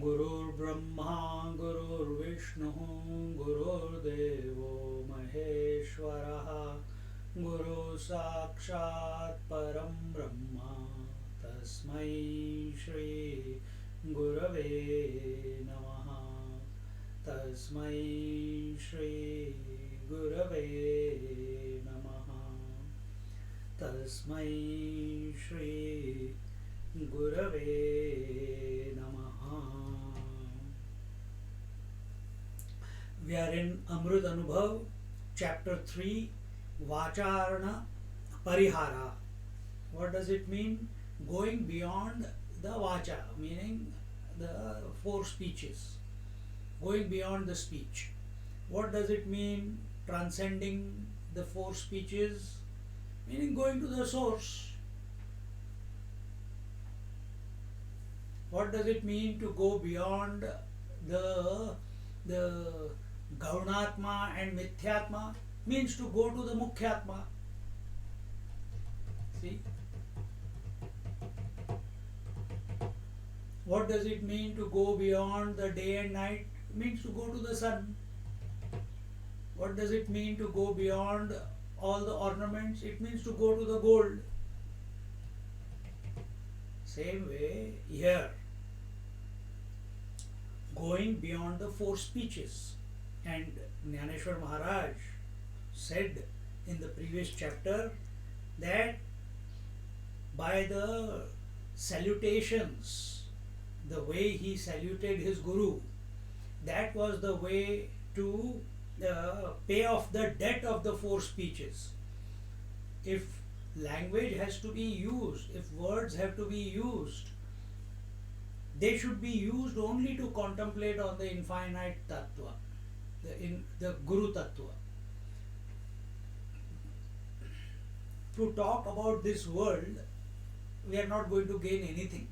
गुरुर्ब्रह्मा गुरुर्विष्णुः गुरुर्देवो महेश्वरः गुरु साक्षात् परं ब्रह्म तस्मै श्री गुरवे नमः तस्मै श्री गुरवे नमः तस्मै श्री गुरवे नमः. We are in Amrut Anubhav, chapter 3, Vacharana Parihara. What does it mean? Going beyond the Vacha, meaning the four speeches. Going beyond the speech. What does it mean? Transcending the four speeches, meaning going to the source. What does it mean to go beyond the Gaunatma and Mithyatma? Means to go to the Mukhyatma. See? What does it mean to go beyond the day and night? Means to go to the sun. What does it mean to go beyond all the ornaments? It means to go to the gold. Same way here. Going beyond the four speeches. And Jnaneshwar Maharaj said in the previous chapter that by the salutations, the way he saluted his Guru, that was the way to pay off the debt of the four speeches. If language has to be used, if words have to be used, they should be used only to contemplate on the infinite Tattva, the Guru Tattva. To talk about this world, we are not going to gain anything.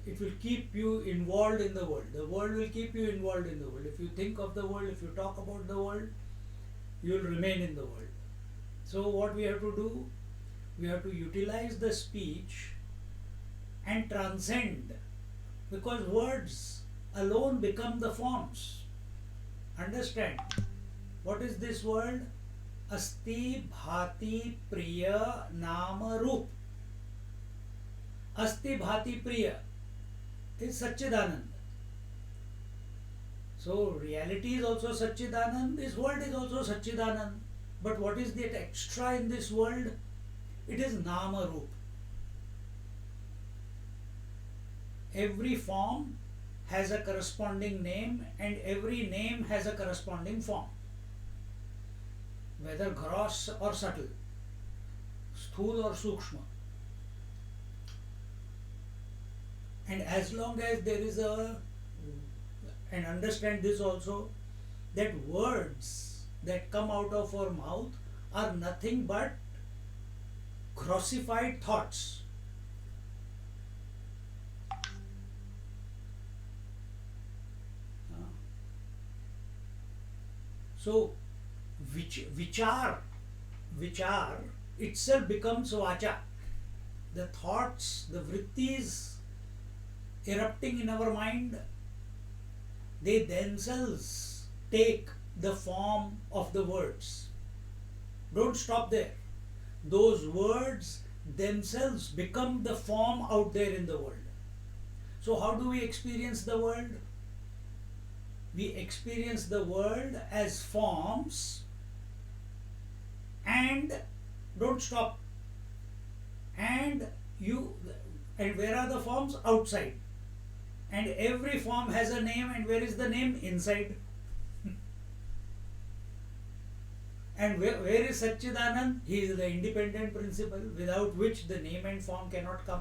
It will keep you involved in the world. The world will keep you involved in the world. If you think of the world, if you talk about the world, you will remain in the world. So what we have to do? We have to utilize the speech and transcend, because words alone become the forms. Understand? What is this world? Asti Bhati Priya Nama Roop. Asti Bhati Priya is Satchidanand. So reality is also Satchidanand, this world is also Satchidanand. But what is the extra in this world? It is Nama Roop. Every form has a corresponding name and every name has a corresponding form. Whether gross or subtle, sthul or sukshma. And as long as there is and understand this also, that words that come out of our mouth are nothing but grossified thoughts. So, vichar itself becomes vacha. The thoughts, the vrittis erupting in our mind, they themselves take the form of the words. Don't stop there. Those words themselves become the form out there in the world. So how do we experience the world? We experience the world as forms, and don't stop. And where are the forms? Outside. And every form has a name, and where is the name? Inside. And where is Satchidanand? He is the independent principle without which the name and form cannot come.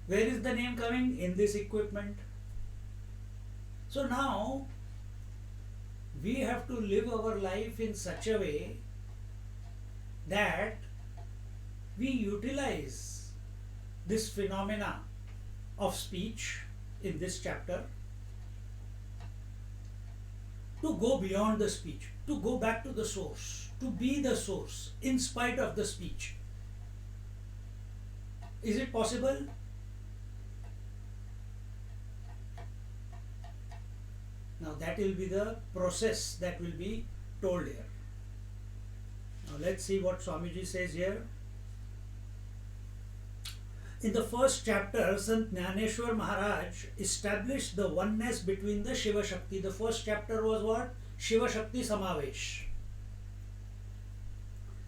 Where is the name coming? In this equipment. So now we have to live our life in such a way that we utilize this phenomena of speech in this chapter to go beyond the speech, to go back to the source, to be the source in spite of the speech. Is it possible? Now that will be the process that will be told here. Now let's see what Swamiji says here. In the first chapter, Sant Jnaneshwar Maharaj established the oneness between the Shiva Shakti. The first chapter was what? Shiva Shakti Samavesh.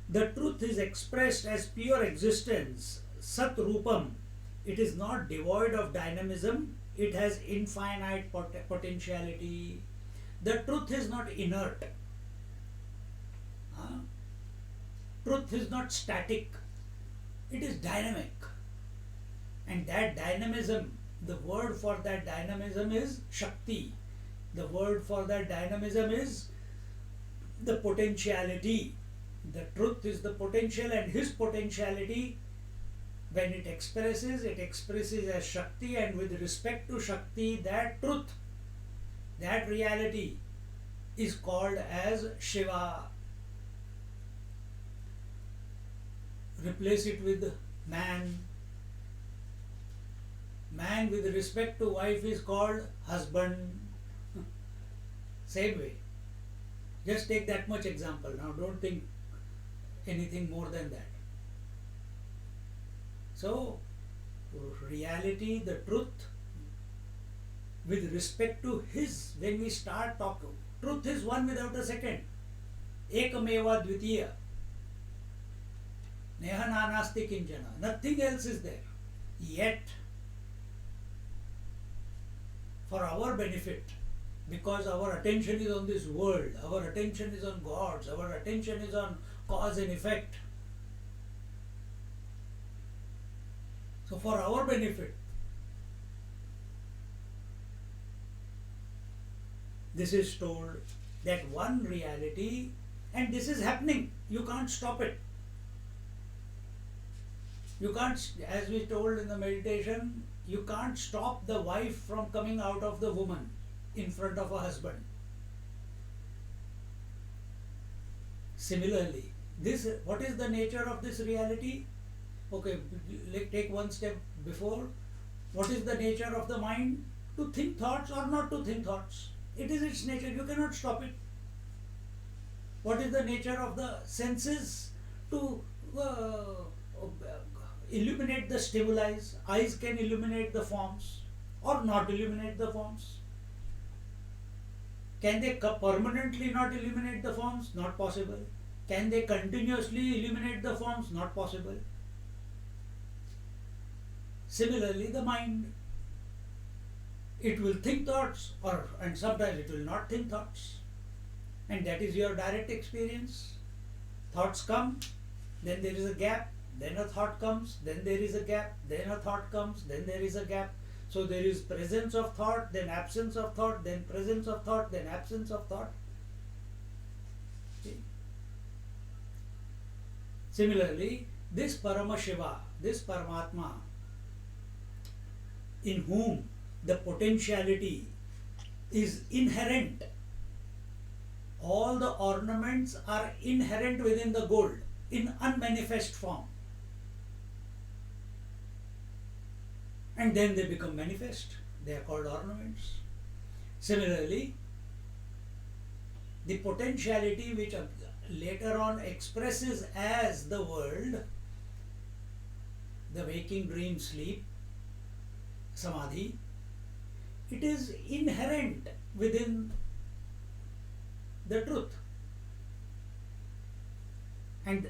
The truth is expressed as pure existence, Sat Rupam. It is not devoid of dynamism, it has infinite potentiality. The truth is not inert. Truth is not static, it is dynamic. And that dynamism, the word for that dynamism is Shakti. The word for that dynamism is the potentiality. The truth is the potential, and his potentiality, when it expresses as Shakti, and with respect to Shakti, that truth, that reality is called as Shiva. Replace it with man. Man with respect to wife is called husband. Same way. Just take that much example. Now don't think anything more than that. So, reality, the truth, with respect to his, when we start talking, truth is one without a second. Ekameva dvitiya. Neha nanasti kinchana. Nothing else is there. Yet, for our benefit, because our attention is on this world, our attention is on gods, our attention is on cause and effect. So for our benefit, this is told that one reality, and this is happening, you can't stop it. You can't, as we told in the meditation, you can't stop the wife from coming out of the woman in front of a husband. Similarly, what is the nature of this reality? Okay, take one step before. What is the nature of the mind? To think thoughts or not to think thoughts. It is its nature, you cannot stop it. What is the nature of the senses? To illuminate the stimuli. Eyes can illuminate the forms or not illuminate the forms. Can they permanently not illuminate the forms? Not possible. Can they continuously illuminate the forms? Not possible. Similarly, the mind, it will think thoughts, and sometimes it will not think thoughts. And that is your direct experience. Thoughts come, then there is a gap, then a thought comes, then there is a gap, then a thought comes, then there is a gap. So there is presence of thought, then absence of thought, then presence of thought, then absence of thought. See? Similarly, this Paramashiva, this Paramatma, in whom the potentiality is inherent, all the ornaments are inherent within the gold in unmanifest form. And then they become manifest. They are called ornaments. Similarly, the potentiality which later on expresses as the world, the waking, dream, sleep, samadhi, it is inherent within the truth. And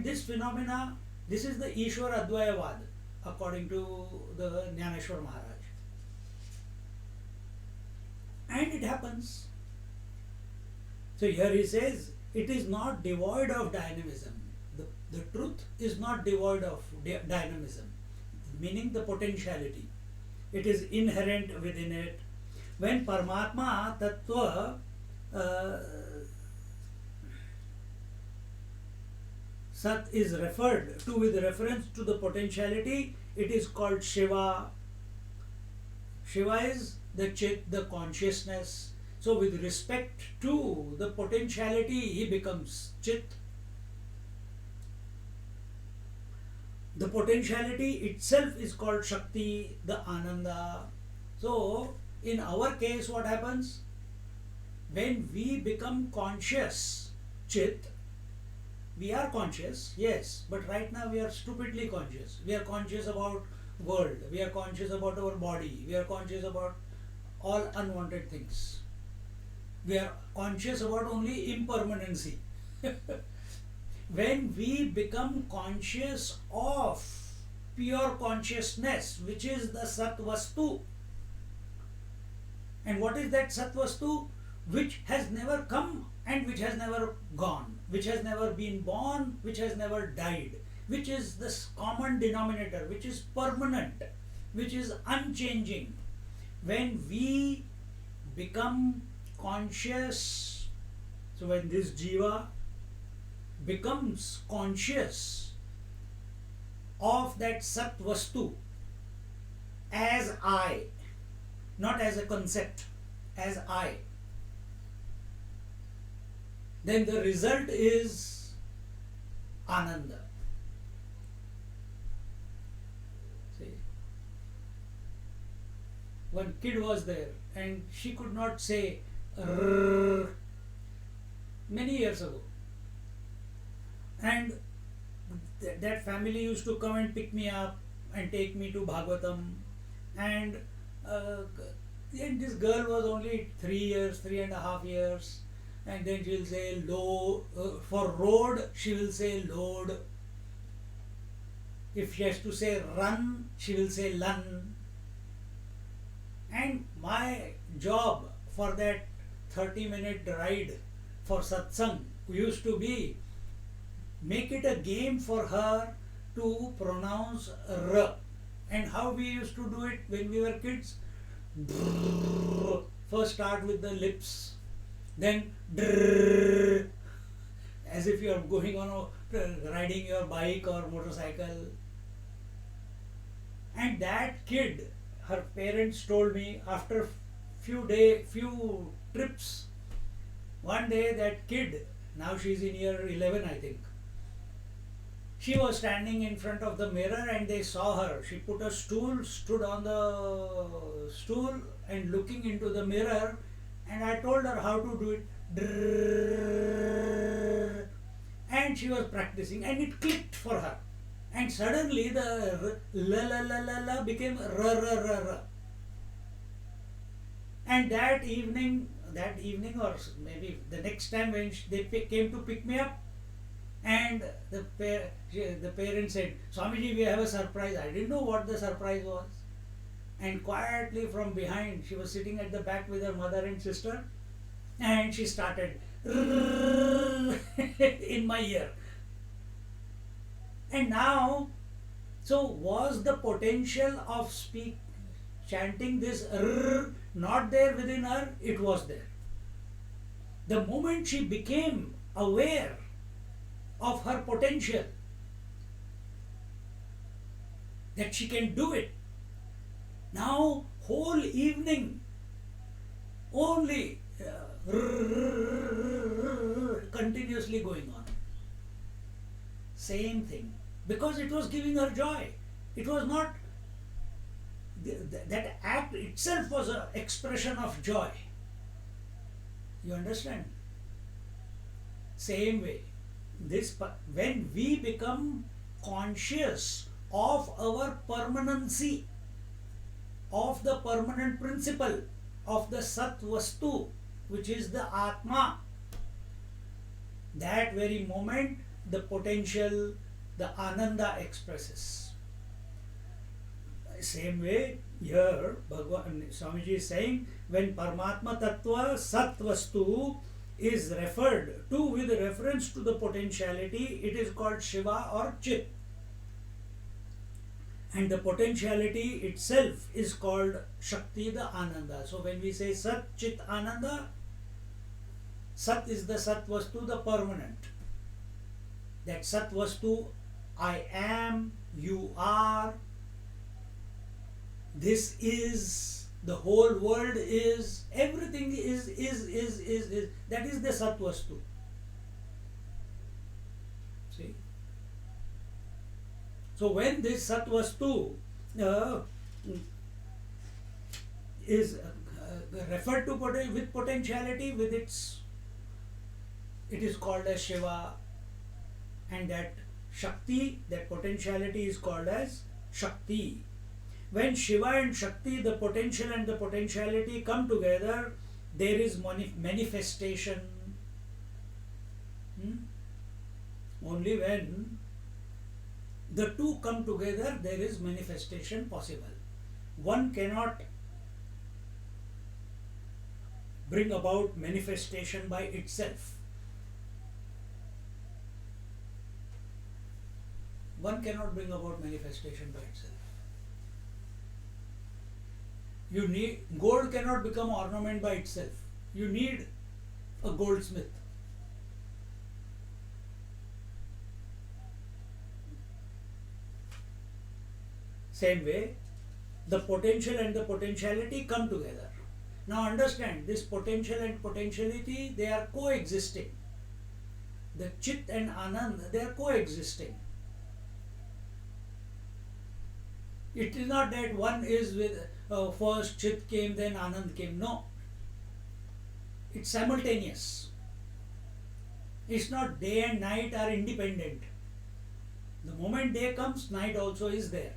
this phenomena, this is the Ishwar Advayavad, according to the Jnaneshwar Maharaj. And it happens So here he says it is not devoid of dynamism. The truth is not devoid of dynamism, meaning the potentiality. It is inherent within it. When Paramatma Tattva uh, Sat is referred to with reference to the potentiality, it is called Shiva. Shiva is the Chit, the consciousness. So, with respect to the potentiality, he becomes Chit. The potentiality itself is called Shakti, the Ananda. So, in our case, what happens? When we become conscious, Chit, we are conscious, yes, but right now we are stupidly conscious. We are conscious about world, we are conscious about our body, we are conscious about all unwanted things. We are conscious about only impermanency. When we become conscious of pure consciousness, which is the Sat Vastu, and what is that Sat Vastu? Which has never come and which has never gone, which has never been born, which has never died, which is this common denominator, which is permanent, which is unchanging. When we become conscious, so when this jiva becomes conscious of that Sat Vastu as I, not as a concept, as I, then the result is Ananda. See, one kid was there and she could not say "rrr" many years ago. And that family used to come and pick me up and take me to Bhagavatam. And, and this girl was only 3 years, 3.5 years. And then she will say load, for road she will say load. If she has to say run, she will say lun. And my job for that 30-minute ride for satsang used to be make it a game for her to pronounce R. And how we used to do it when we were kids? First start with the lips, then as if you are going on riding your bike or motorcycle. And that kid, her parents told me after few trips, one day that kid, now she's in year 11 I think, she was standing in front of the mirror and they saw her. She put a stool, stood on the stool and looking into the mirror, and I told her how to do it. And she was practicing and it clicked for her. And suddenly the la la la la la became ra ra ra ra. And that evening or maybe the next time when they came to pick me up, and the parents said, Swamiji, we have a surprise. I didn't know what the surprise was. And quietly from behind, she was sitting at the back with her mother and sister, and she started in my ear. And now, so was the potential of chanting this not there within her? It was there. The moment she became aware of her potential, that she can do it, now whole evening only continuously going on. Same thing, because it was giving her joy. It was not, that act itself was an expression of joy. You understand? Same way, when we become conscious of our permanency, of the permanent principle of the Sat Vastu, which is the Atma, that very moment the potential, the Ananda expresses. Same way here Swamiji is saying, when Paramatma Tattva Sat Vastu is referred to with reference to the potentiality, it is called Shiva or Chit. And the potentiality itself is called Shakti, the Ananda. So when we say Sat, Chit, Ananda, Sat is the Sat Vastu, the permanent. That Sat Vastu, I am, you are, this is, the whole world is, everything is. That is the Sat Vastu. See? So when this Sat Vastu is referred to with potentiality, with its, it is called as Shiva, and that Shakti, that potentiality is called as Shakti. When Shiva and Shakti, the potential and the potentiality come together, there is manifestation. Only when the two come together, there is manifestation possible. One cannot bring about manifestation by itself. One cannot bring about manifestation by itself. You need, gold cannot become ornament by itself. You need a goldsmith. Same way, the potential and the potentiality come together. Now understand, this potential and potentiality, they are coexisting. The Chit and Anand, they are coexisting. It is not that one is with first Chit came, then Anand came. No. It's simultaneous. It's not day and night are independent. The moment day comes, night also is there.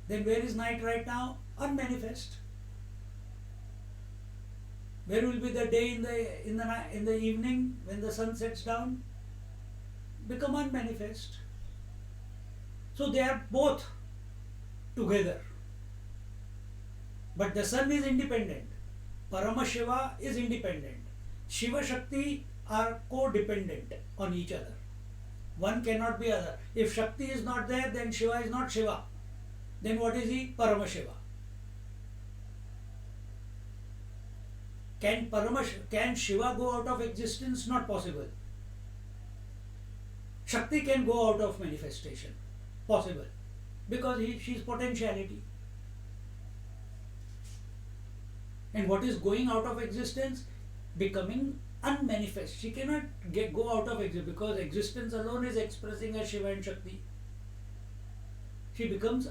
Then where is night right now? Unmanifest. Where will be the day in the evening when the sun sets down? Become unmanifest. So they are both together. But the sun is independent. Paramashiva is independent. Shiva Shakti are codependent on each other. One cannot be other. If Shakti is not there, then Shiva is not Shiva. Then what is he? Paramashiva. Can Shiva go out of existence? Not possible. Shakti can go out of manifestation. Possible. Because she is potentiality. And what is going out of existence? Becoming unmanifest. She cannot go out of existence because existence alone is expressing as Shiva and Shakti. She becomes,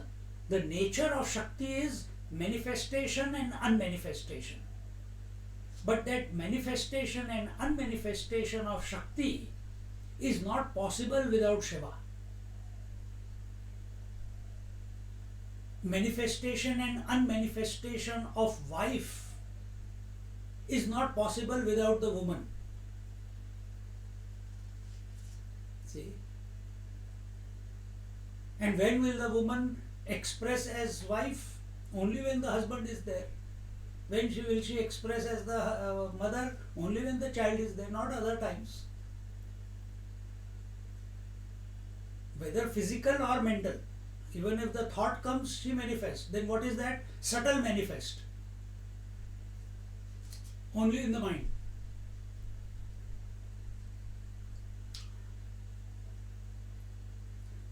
the nature of Shakti is manifestation and unmanifestation. But that manifestation and unmanifestation of Shakti is not possible without Shiva. Manifestation and unmanifestation of wife is not possible without the woman. See? And when will the woman express as wife? Only when the husband is there. When will she express as the mother? Only when the child is there, not other times. Whether physical or mental. Even if the thought comes, she manifests. Then what is that? Subtle manifest. Only in the mind.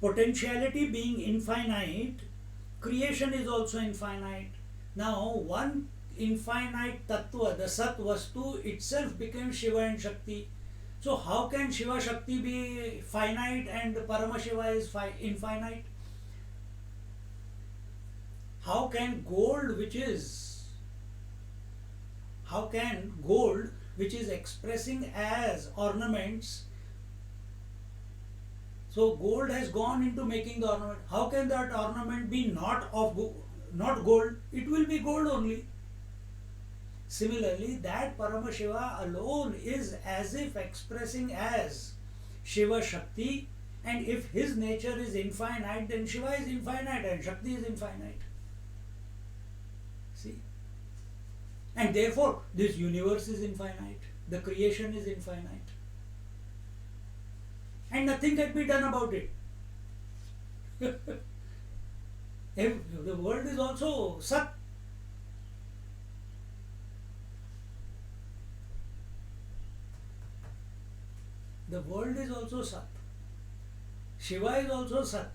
Potentiality being infinite, creation is also infinite. Now, one infinite tattva, the Sat Vastu itself became Shiva and Shakti. So, how can Shiva Shakti be finite and Paramashiva is infinite? How can gold which is expressing as ornaments, so gold has gone into making the ornament, how can that ornament be not gold? It will be gold only. Similarly, that Paramashiva alone is as if expressing as Shiva Shakti, and if his nature is infinite, then Shiva is infinite and Shakti is infinite. See? And therefore, this universe is infinite. The creation is infinite. And nothing can be done about it. The world is also Sat. The world is also Sat. Shiva is also Sat.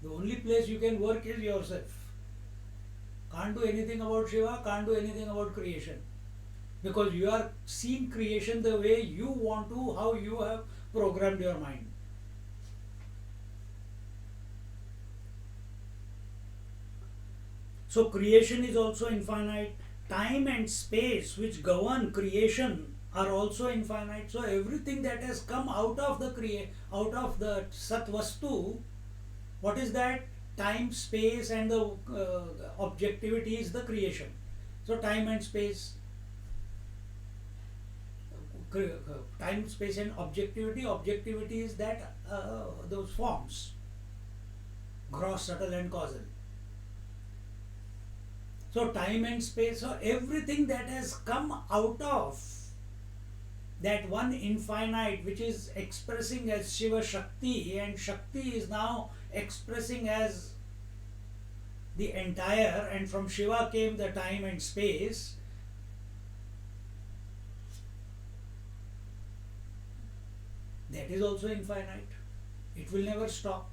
The only place you can work is yourself. Can't do anything about Shiva, can't do anything about creation. Because you are seeing creation the way you want to, how you have programmed your mind. So creation is also infinite. Time and space which govern creation are also infinite. So everything that has come out of the Sat Vastu, what is that? Time, space, and the objectivity is the creation. So time and space, time, space, and objectivity. Objectivity is that those forms, gross, subtle, and causal. So time and space, so everything that has come out of that one infinite which is expressing as Shiva Shakti, and Shakti is now expressing as the entire, and from Shiva came the time and space. That is also infinite. It will never stop.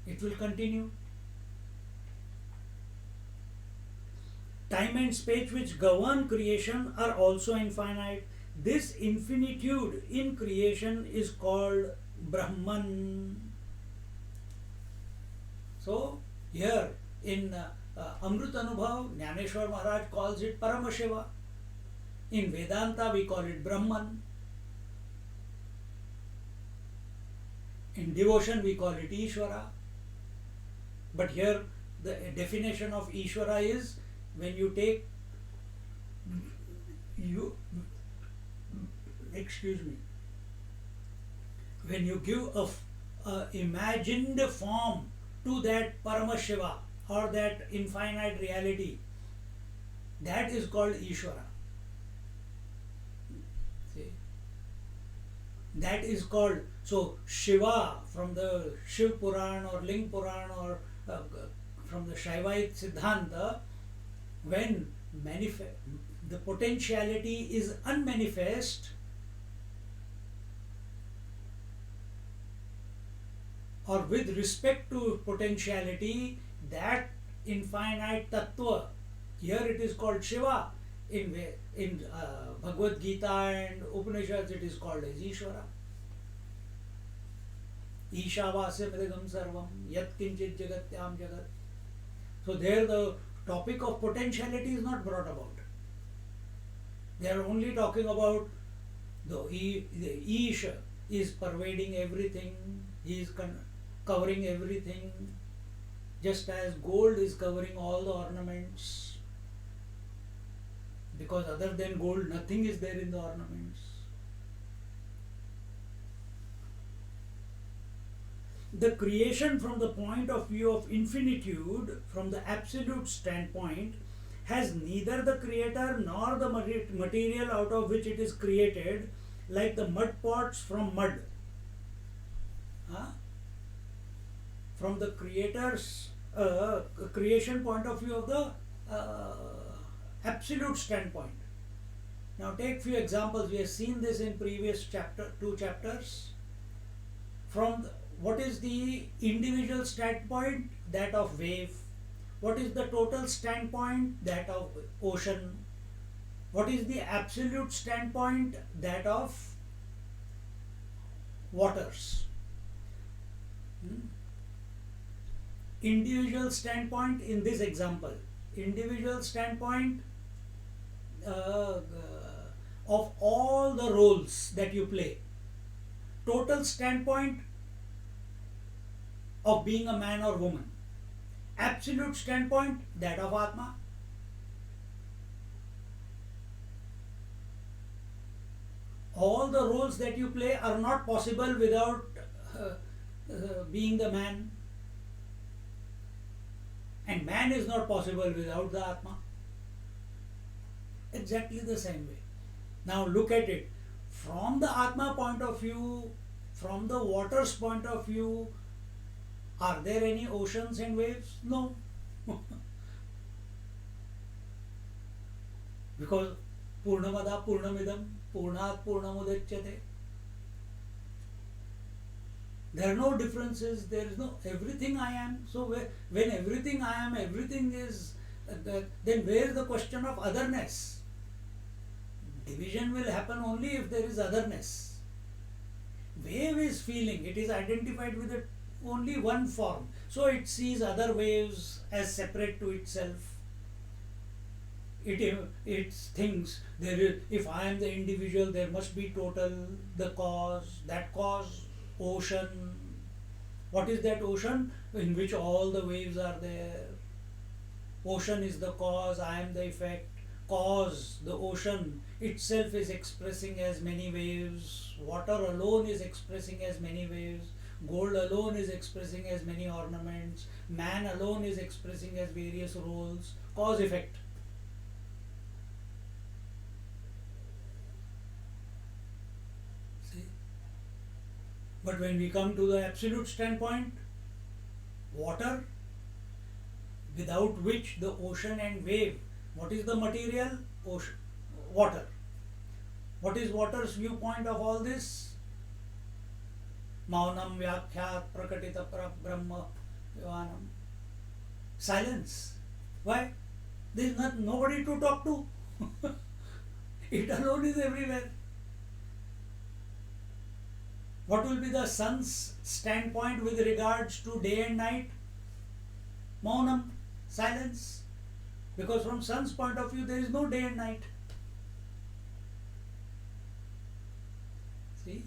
It will continue. Time and space which govern creation are also infinite. This infinitude in creation is called Brahman. So, here in Amrit Anubhav, Jnaneshwar Maharaj calls it Paramashiva. In Vedanta, we call it Brahman. In devotion, we call it Ishvara. But here, the definition of Ishvara is when you take when you give a imagined form to that Paramashiva or that infinite reality, that is called Ishvara. See? That is called, so Shiva from the Shiv Puran or Ling Puran or from the Shaivite Siddhanta, when the potentiality is unmanifest, or with respect to potentiality, that infinite tattva, here it is called Shiva, in Bhagavad Gita and Upanishads it is called as Ishvara. Ishavasya mridam sarvam yat kinchit jagatyam jagat. So there the topic of potentiality is not brought about. They are only talking about the Isha is pervading everything, he is covering everything, just as gold is covering all the ornaments. Because other than gold, nothing is there in the ornaments. The creation from the point of view of infinitude, from the absolute standpoint, has neither the creator nor the material out of which it is created, like the mud pots from mud. From the creator's creation point of view of the absolute standpoint. Now take few examples. We have seen this in previous two chapters. From what is the individual standpoint? That of wave. What is the total standpoint? That of ocean. What is the absolute standpoint? That of waters. Individual standpoint in this example. Individual standpoint of all the roles that you play. Total standpoint of being a man or woman. Absolute standpoint, that of Atma. All the roles that you play are not possible without being the man. And man is not possible without the Atma. Exactly the same way. Now look at it. From the Atma point of view, from the water's point of view, are there any oceans and waves? No. Because Purnamada Purnamidam Purnat Purnamudachyate. There are no differences, there is no everything I am. So when everything I am, everything is, then where is the question of otherness? Division will happen only if there is otherness. Wave is feeling, it is identified with only one form. So it sees other waves as separate to itself. It thinks there is, if I am the individual, there must be total, the cause, that cause, ocean. What is that ocean? In which all the waves are there. Ocean is the cause, I am the effect. Cause, the ocean itself is expressing as many waves. Water alone is expressing as many waves. Gold alone is expressing as many ornaments. Man alone is expressing as various roles. Cause, effect. See? But when we come to the absolute standpoint, water, without which the ocean and wave, what is the material? Ocean, water. What is water's viewpoint of all this? Maunam vyakhyat prakatita brahma vivanam. Silence. Why? There is nobody to talk to. It alone is everywhere. What will be the sun's standpoint with regards to day and night? Maunam, silence. Because from sun's point of view, there is no day and night. See?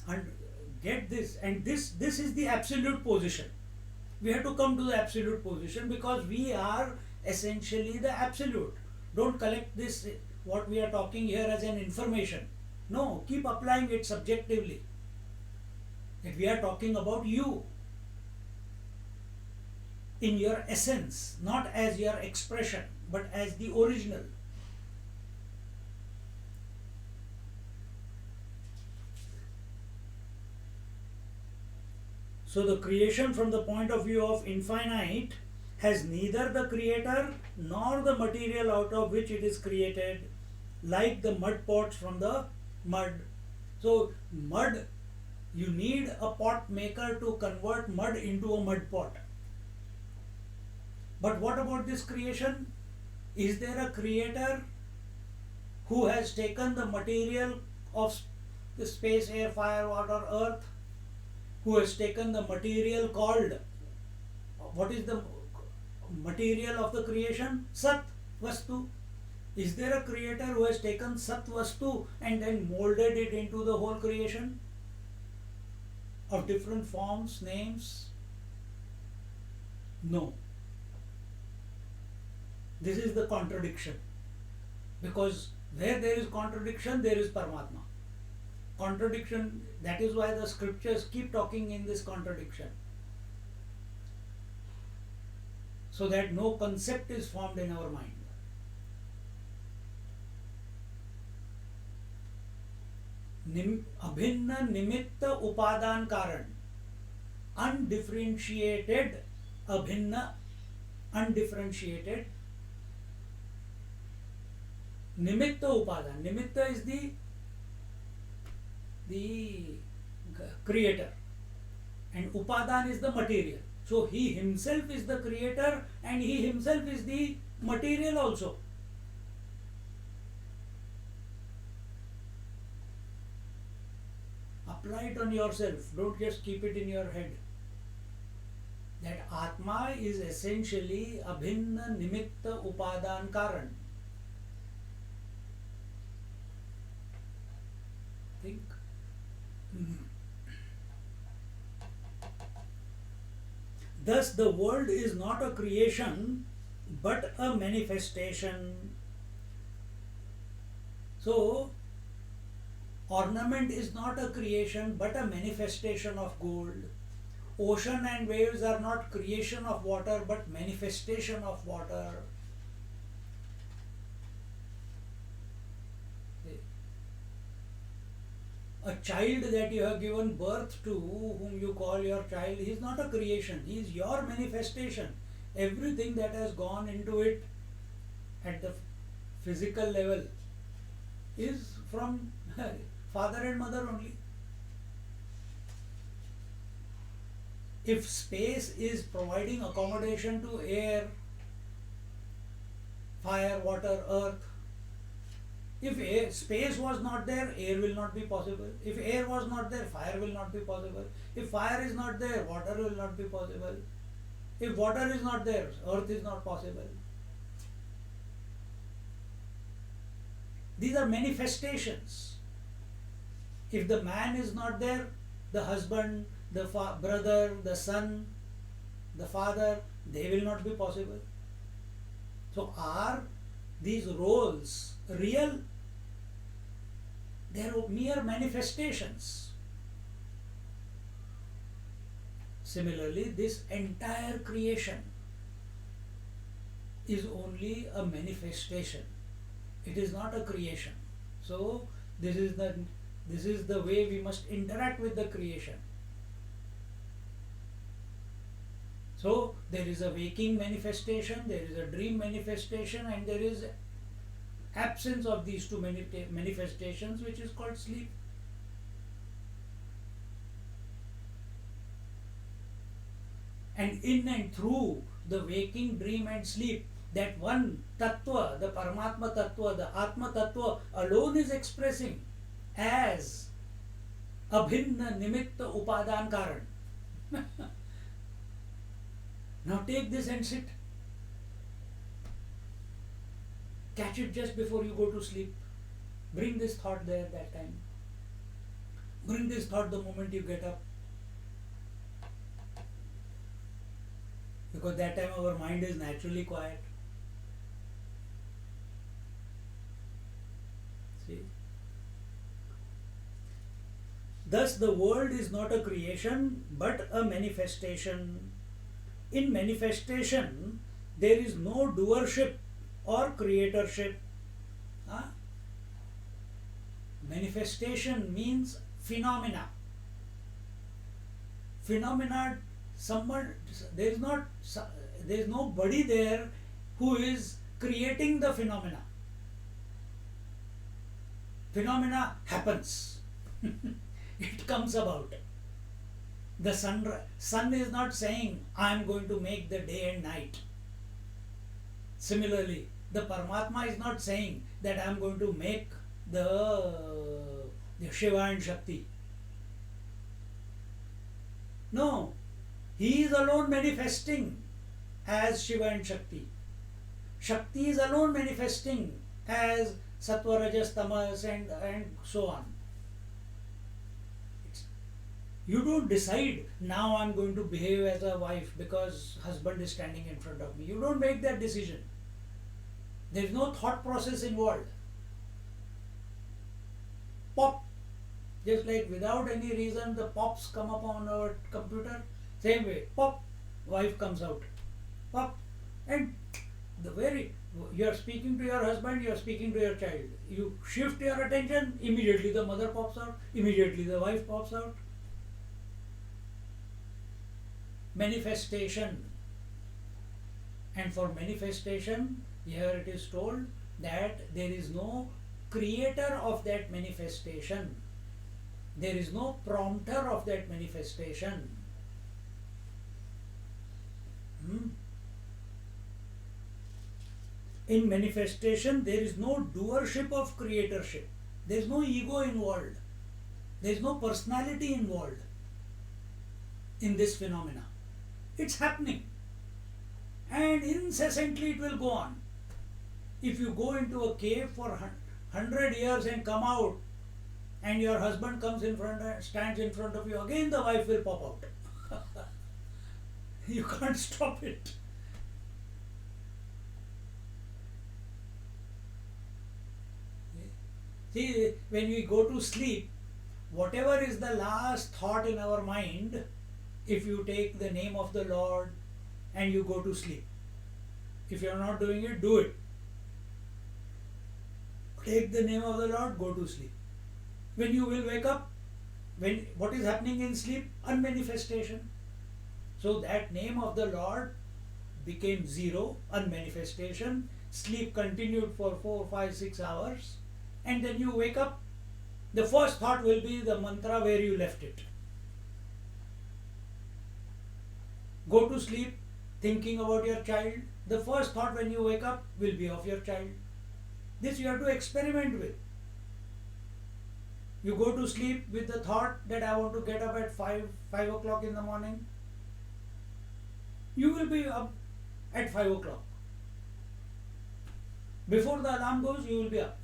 And get this, and this is the absolute position. We have to come to the absolute position because we are essentially the absolute. Don't collect this, what we are talking here, as an information. No, keep applying it subjectively. That we are talking about you in your essence, not as your expression, but as the original. So the creation from the point of view of infinite has neither the creator nor the material out of which it is created, like the mud pots from the mud. So mud, you need a pot maker to convert mud into a mud pot. But what about this creation? Is there a creator who has taken the material of the space, air, fire, water, earth, who has taken the material called, what is the material of the creation? Sat, Vastu. Is there a creator who has taken Sat Vastu and then molded it into the whole creation of different forms, names? No. This is the contradiction. Because where there is contradiction, there is Paramatma. Contradiction, that is why the scriptures keep talking in this contradiction. So that no concept is formed in our mind. Abhinna nimitta upadan karan. Undifferentiated, abhinna, undifferentiated. Nimitta upadan. Nimitta is the creator and upadan is the material. So he himself is the creator and he himself is the material also. Apply it on yourself. Don't just keep it in your head. That Atma is essentially abhinna nimitta upadan karan. Think. Thus the world is not a creation but a manifestation. So ornament is not a creation but a manifestation of gold. Ocean and waves are not creation of water but manifestation of water. A child that you have given birth to, whom you call your child, he is not a creation, he is your manifestation. Everything that has gone into it at the physical level is from father and mother only. If space is providing accommodation to air, fire, water, earth, if space was not there, air will not be possible. If air was not there, fire will not be possible. If fire is not there, water will not be possible. If water is not there, earth is not possible. These are manifestations. If the man is not there, the husband, the brother, the son, the father, they will not be possible. So are these roles real? They are mere manifestations. Similarly, this entire creation is only a manifestation. It is not a creation. So this is the way we must interact with the creation. So there is a waking manifestation, there is a dream manifestation, and there is absence of these two manifestations, which is called sleep. And in and through the waking, dream and sleep, that one tattva, the Paramatma tattva, the Atma tattva alone is expressing as abhinna nimitta upadan karan. Now take this and sit. Catch it just before you go to sleep. Bring this thought there that time. Bring this thought the moment you get up. Because that time our mind is naturally quiet. See? Thus the world is not a creation but a manifestation. In manifestation, there is no doership or creatorship. Huh? Manifestation means phenomena. Phenomena, there is nobody there who is creating the phenomena. Phenomena happens. It comes about. The sun is not saying, I am going to make the day and night. Similarly, the Paramatma is not saying that I am going to make the Shiva and Shakti. No, he is alone manifesting as Shiva and Shakti. Shakti is alone manifesting as Sattva, Rajas, Tamas and so on. You don't decide, now I am going to behave as a wife because husband is standing in front of me. You don't make that decision. There is no thought process involved. Pop. Just like without any reason the pops come up on our computer. Same way. Pop. Wife comes out. Pop. And you are speaking to your husband, you are speaking to your child. You shift your attention, immediately the mother pops out, immediately the wife pops out. Manifestation. And for manifestation, here it is told that there is no creator of that manifestation. There is no prompter of that manifestation. In manifestation, there is no doership of creatorship. There is no ego involved. There is no personality involved in this phenomena. It's happening. And incessantly it will go on. If you go into a cave for 100 years and come out, and your husband stands in front of you, again the wife will pop out. You can't stop it. See, when we go to sleep, whatever is the last thought in our mind, if you take the name of the Lord and you go to sleep. If you are not doing it, do it. Take the name of the Lord, go to sleep. When you will wake up, when what is happening in sleep? Unmanifestation. So that name of the Lord became zero, unmanifestation. Sleep continued for 4, 5, 6 hours, and then you wake up. The first thought will be the mantra where you left it. Go to sleep thinking about your child. The first thought when you wake up will be of your child. This you have to experiment with. You go to sleep with the thought that I want to get up at 5 o'clock in the morning. You will be up at 5 o'clock. Before the alarm goes, you will be up.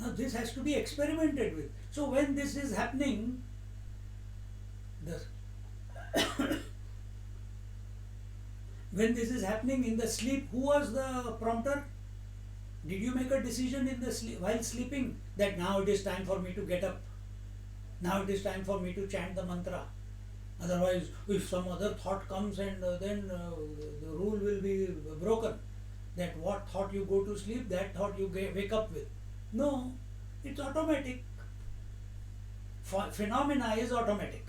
Now this has to be experimented with. So when this is happening, when this is happening in the sleep, who was the prompter? Did you make a decision in the sleep while sleeping that now it is time for me to get up? Now it is time for me to chant the mantra. Otherwise, if some other thought comes and then the rule will be broken. That what thought you go to sleep, that thought you wake up with. No, it's automatic. Phenomena is automatic.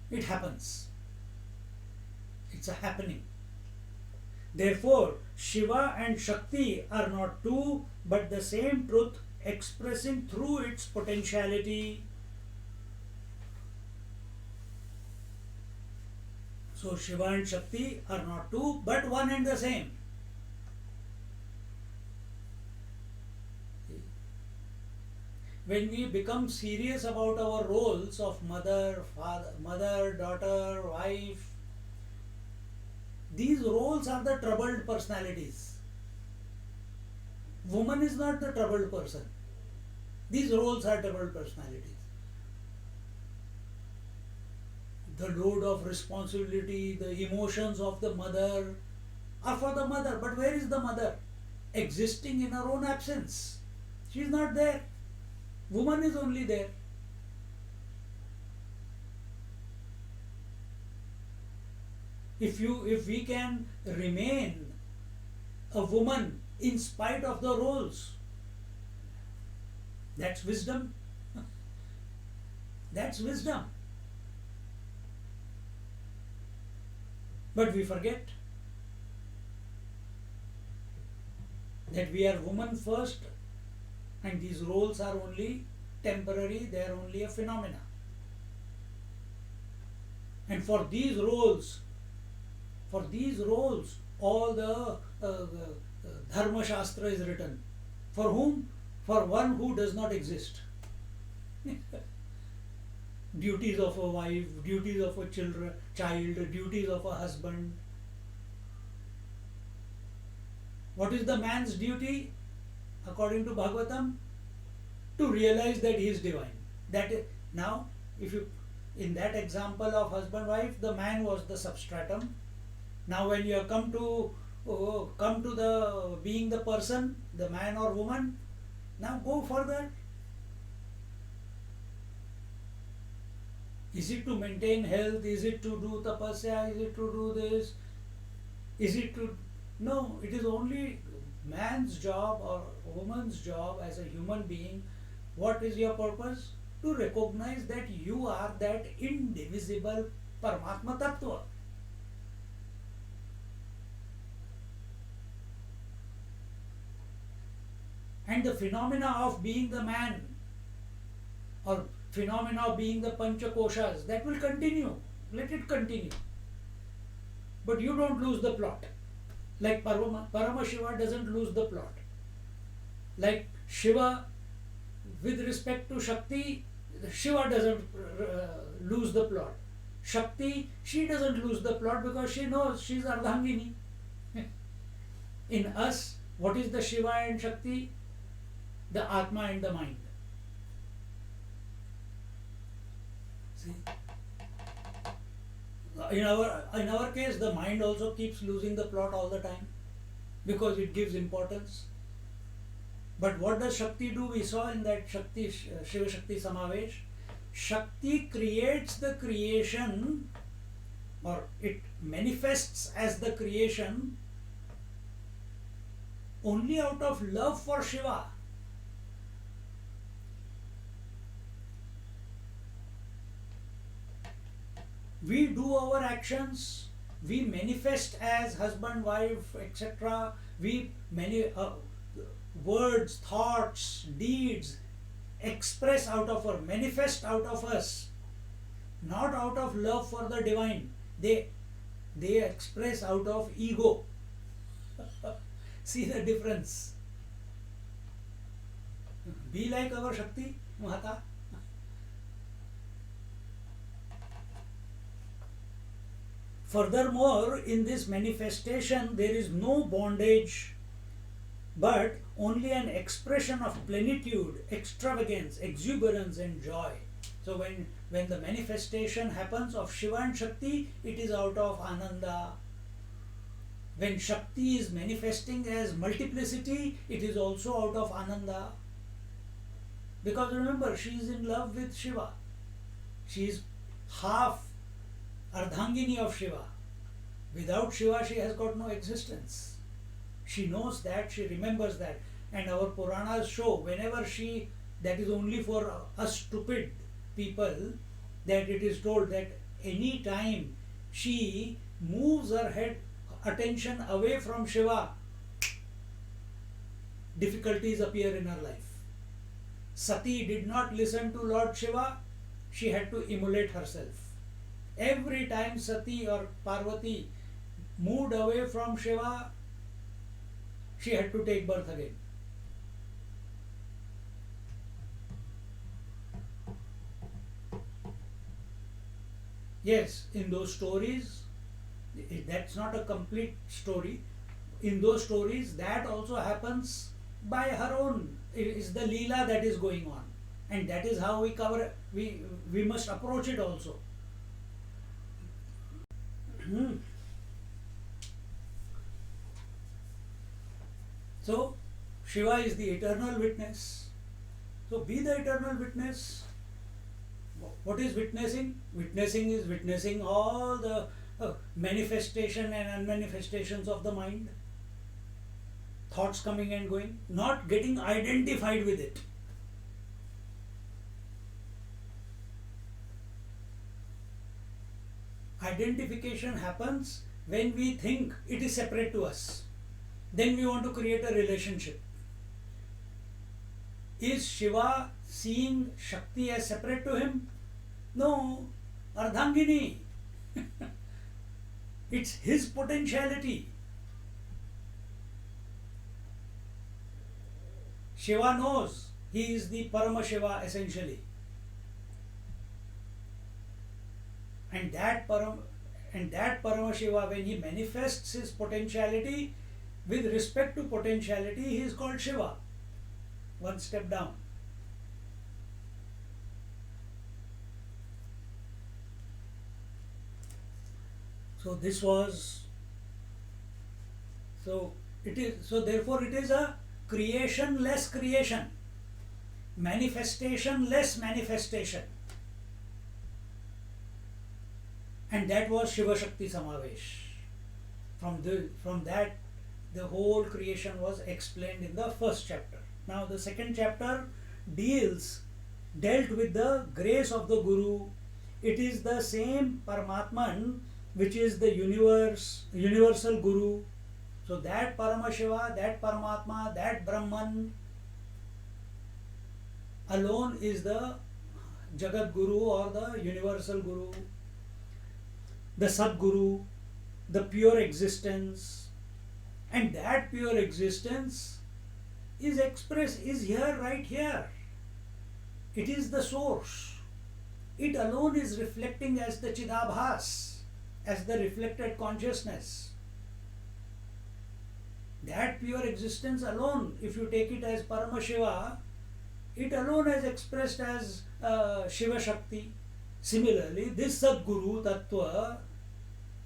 It happens. It's a happening. Therefore, Shiva and Shakti are not two, but the same truth expressing through its potentiality. So Shiva and Shakti are not two, but one and the same. When we become serious about our roles of mother, father, mother, daughter, wife, these roles are the troubled personalities. Woman is not the troubled person. These roles are troubled personalities. The load of responsibility, the emotions of the mother are for the mother. But where is the mother? Existing in her own absence. She is not there. Woman is only there. If we can remain a woman in spite of the roles, that's wisdom. That's wisdom. But we forget that we are woman first, and these roles are only temporary, they are only a phenomena. And for these roles, all the Dharma Shastra is written. For whom? For one who does not exist. Duties of a wife, duties of a child, duties of a husband. What is the man's duty? According to Bhagavatam, to realize that he is divine. Now, if you, in that example of husband-wife, the man was the substratum. Now, when you have come to the being the person, the man or woman, now go further. Is it to maintain health? Is it to do tapasya? Is it to do this? Is it to... No, it is only man's job or woman's job as a human being. What is your purpose? To recognize that you are that indivisible Paramatma Tattva. And the phenomena of being the man or phenomena of being the Panchakoshas, that will continue. Let it continue. But you don't lose the plot. Like Paramashiva doesn't lose the plot. Like Shiva, with respect to Shakti, Shiva doesn't lose the plot. Shakti, she doesn't lose the plot because she knows she's Ardhangini. In us, what is the Shiva and Shakti? The Atma and the mind. See? In our case, the mind also keeps losing the plot all the time because it gives importance. But what does Shakti do? We saw in that Shiva Shakti Samavesh. Shakti creates the creation, or it manifests as the creation only out of love for Shiva. We do our actions, we manifest as husband, wife, etc. We many words, thoughts, deeds express out of her, manifest out of us, not out of love for the divine. They express out of ego. See the difference. Be like our Shakti Mata. Furthermore, in this manifestation, there is no bondage, but only an expression of plenitude, extravagance, exuberance, and joy. So, when the manifestation happens of Shiva and Shakti, it is out of Ananda. When Shakti is manifesting as multiplicity, it is also out of Ananda. Because remember, she is in love with Shiva. She is half Ardhangini of Shiva. Without Shiva, she has got no existence. She knows that, she remembers that. And our Puranas show, whenever that is only for us stupid people, that it is told that any time she moves her head, attention away from Shiva, difficulties appear in her life. Sati did not listen to Lord Shiva, she had to immolate herself. Every time Sati or Parvati moved away from Shiva, she had to take birth again. Yes, in those stories, that's not a complete story. In those stories, that also happens by her own. It is the Leela that is going on. And that is how we must approach it also. So, Shiva is the eternal witness. So, be the eternal witness. What is witnessing? Witnessing is witnessing all the manifestation and unmanifestations of the mind. Thoughts coming and going, not getting identified with it. Identification happens when we think it is separate to us. Then we want to create a relationship. Is Shiva seeing Shakti as separate to him? No, Ardhangini. It's his potentiality. Shiva knows he is the Parama Shiva essentially. And that Parama Shiva, when he manifests his potentiality, with respect to potentiality, he is called Shiva. One step down. So this was, therefore it is a creation-less creation, manifestation-less manifestation. And that was Shiva Shakti Samavesh. From that, the whole creation was explained in the first chapter. Now the second chapter dealt with the grace of the Guru. It is the same Paramatman which is the universal Guru. So that Parama Shiva, that Paramatma, that Brahman alone is the Jagat Guru or the universal Guru, the Sadguru, the pure existence. And that pure existence is here, right here. It is the source. It alone is reflecting as the Chidabhas, as the reflected consciousness. That pure existence alone, if you take it as Parama Shiva, it alone is expressed as Shiva Shakti. Similarly, this Sadguru Tattva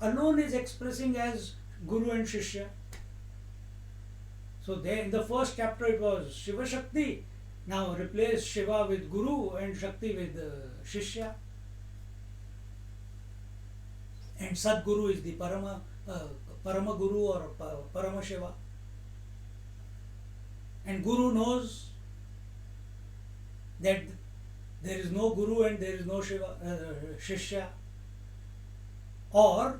alone is expressing as Guru and Shishya. So in the first chapter it was Shiva Shakti. Now replace Shiva with Guru and Shakti with Shishya. And Sadguru is the Parama Guru or Parama Shiva. and Guru knows that there is no Guru and there is no Shishya, or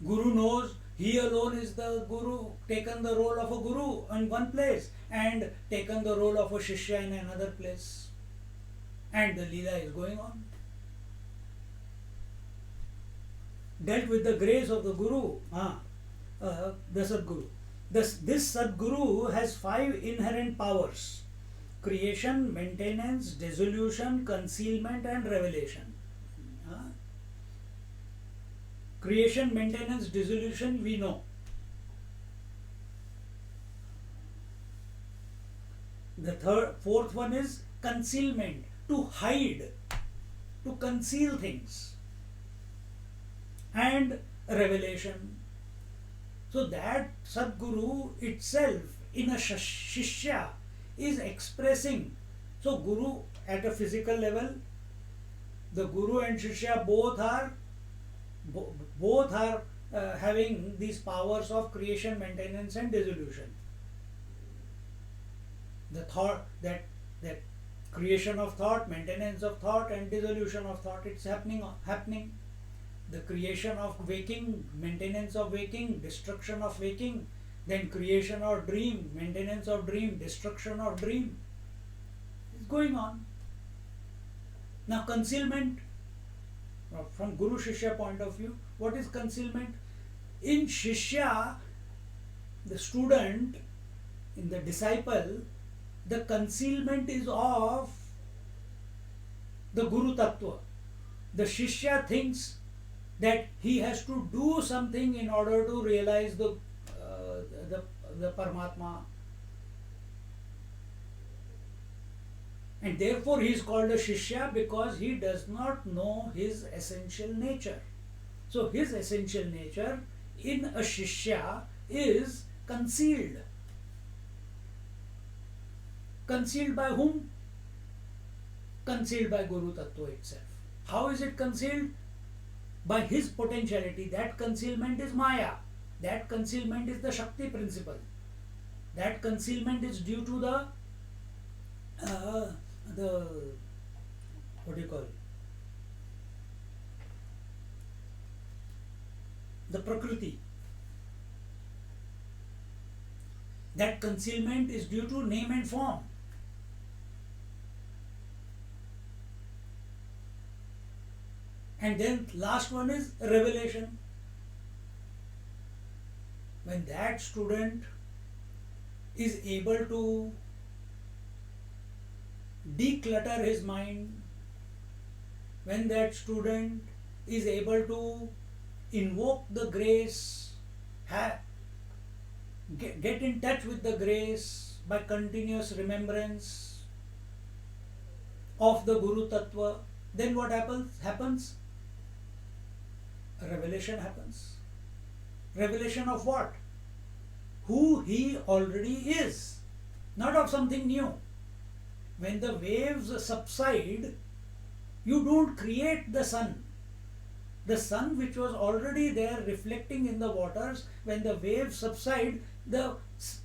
Guru knows he alone is the Guru, taken the role of a Guru in one place and taken the role of a Shishya in another place, and the Leela is going on. Dealt with the grace of the Guru, the Sadguru. This Sadguru has 5 inherent powers: creation, maintenance, dissolution, concealment, and revelation. Creation, maintenance, dissolution, we know. The fourth one is concealment, to hide, to conceal things, and revelation. So that Sadguru itself in a Shishya is expressing. So Guru at a physical level, the Guru and Shishya both are having these powers of creation, maintenance, and dissolution. The thought, that creation of thought, maintenance of thought, and dissolution of thought, it's happening. The creation of waking, maintenance of waking, destruction of waking, then creation of dream, maintenance of dream, destruction of dream. It's going on. Now concealment, from Guru Shishya point of view, what is concealment? In Shishya, the student, in the disciple, the concealment is of the Guru Tattva. The Shishya thinks that he has to do something in order to realize the Paramatma, and therefore he is called a Shishya because he does not know his essential nature. So his essential nature in a Shishya is concealed. Concealed by whom? Concealed by Guru Tattva itself. How is it concealed? By his potentiality. That concealment is Maya. That concealment is the Shakti principle. That concealment is due to the what do you call it? The Prakriti. That concealment is due to name and form. And then last one is revelation. When that student is able to declutter his mind, when that student is able to invoke the grace, get in touch with the grace by continuous remembrance of the Guru Tattva, then what happens? Revelation happens. Revelation of what? Who he already is, not of something new. When the waves subside, you don't create the sun. The sun which was already there reflecting in the waters, when the waves subside, the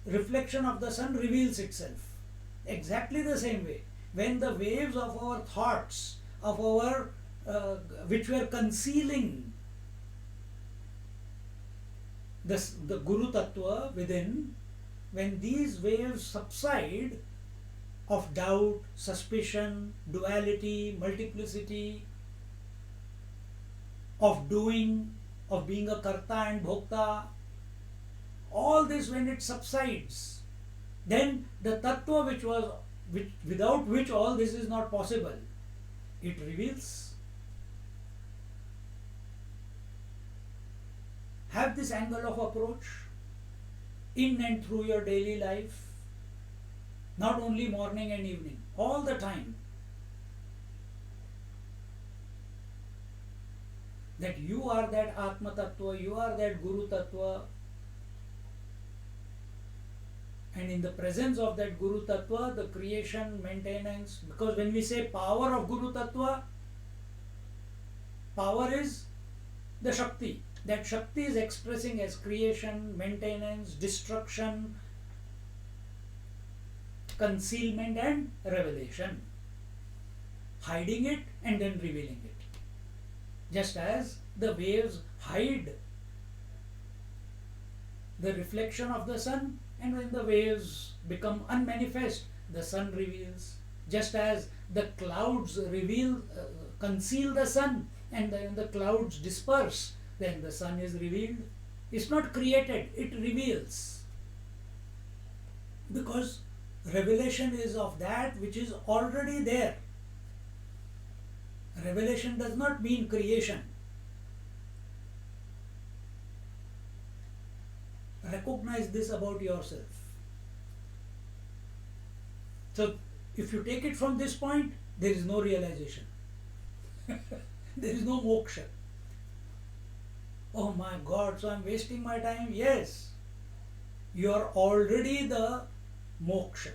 reflection of the sun reveals itself. Exactly the same way, when the waves of our thoughts, of our which were concealing the Guru Tattva within, when these waves subside of doubt, suspicion, duality, multiplicity, of doing, of being a karta and bhokta, all this, when it subsides, then the tattva without which all this is not possible, it reveals. Have this angle of approach in and through your daily life, not only morning and evening, all the time. That you are that Atma Tattva, you are that Guru Tattva, and in the presence of that Guru Tattva, the creation, maintenance, because when we say power of Guru Tattva, power is the Shakti. That Shakti is expressing as creation, maintenance, destruction, concealment and revelation. Hiding it and then revealing it. Just as the waves hide the reflection of the sun, and when the waves become unmanifest, the sun reveals. Just as the clouds conceal the sun, and then the clouds disperse, then the sun is revealed. It's not created, it reveals. Because revelation is of that which is already there. Revelation does not mean creation. Recognize this about yourself. So, if you take it from this point, there is no realization. There is no moksha. Oh my God, so I am wasting my time? Yes. You are already the moksha.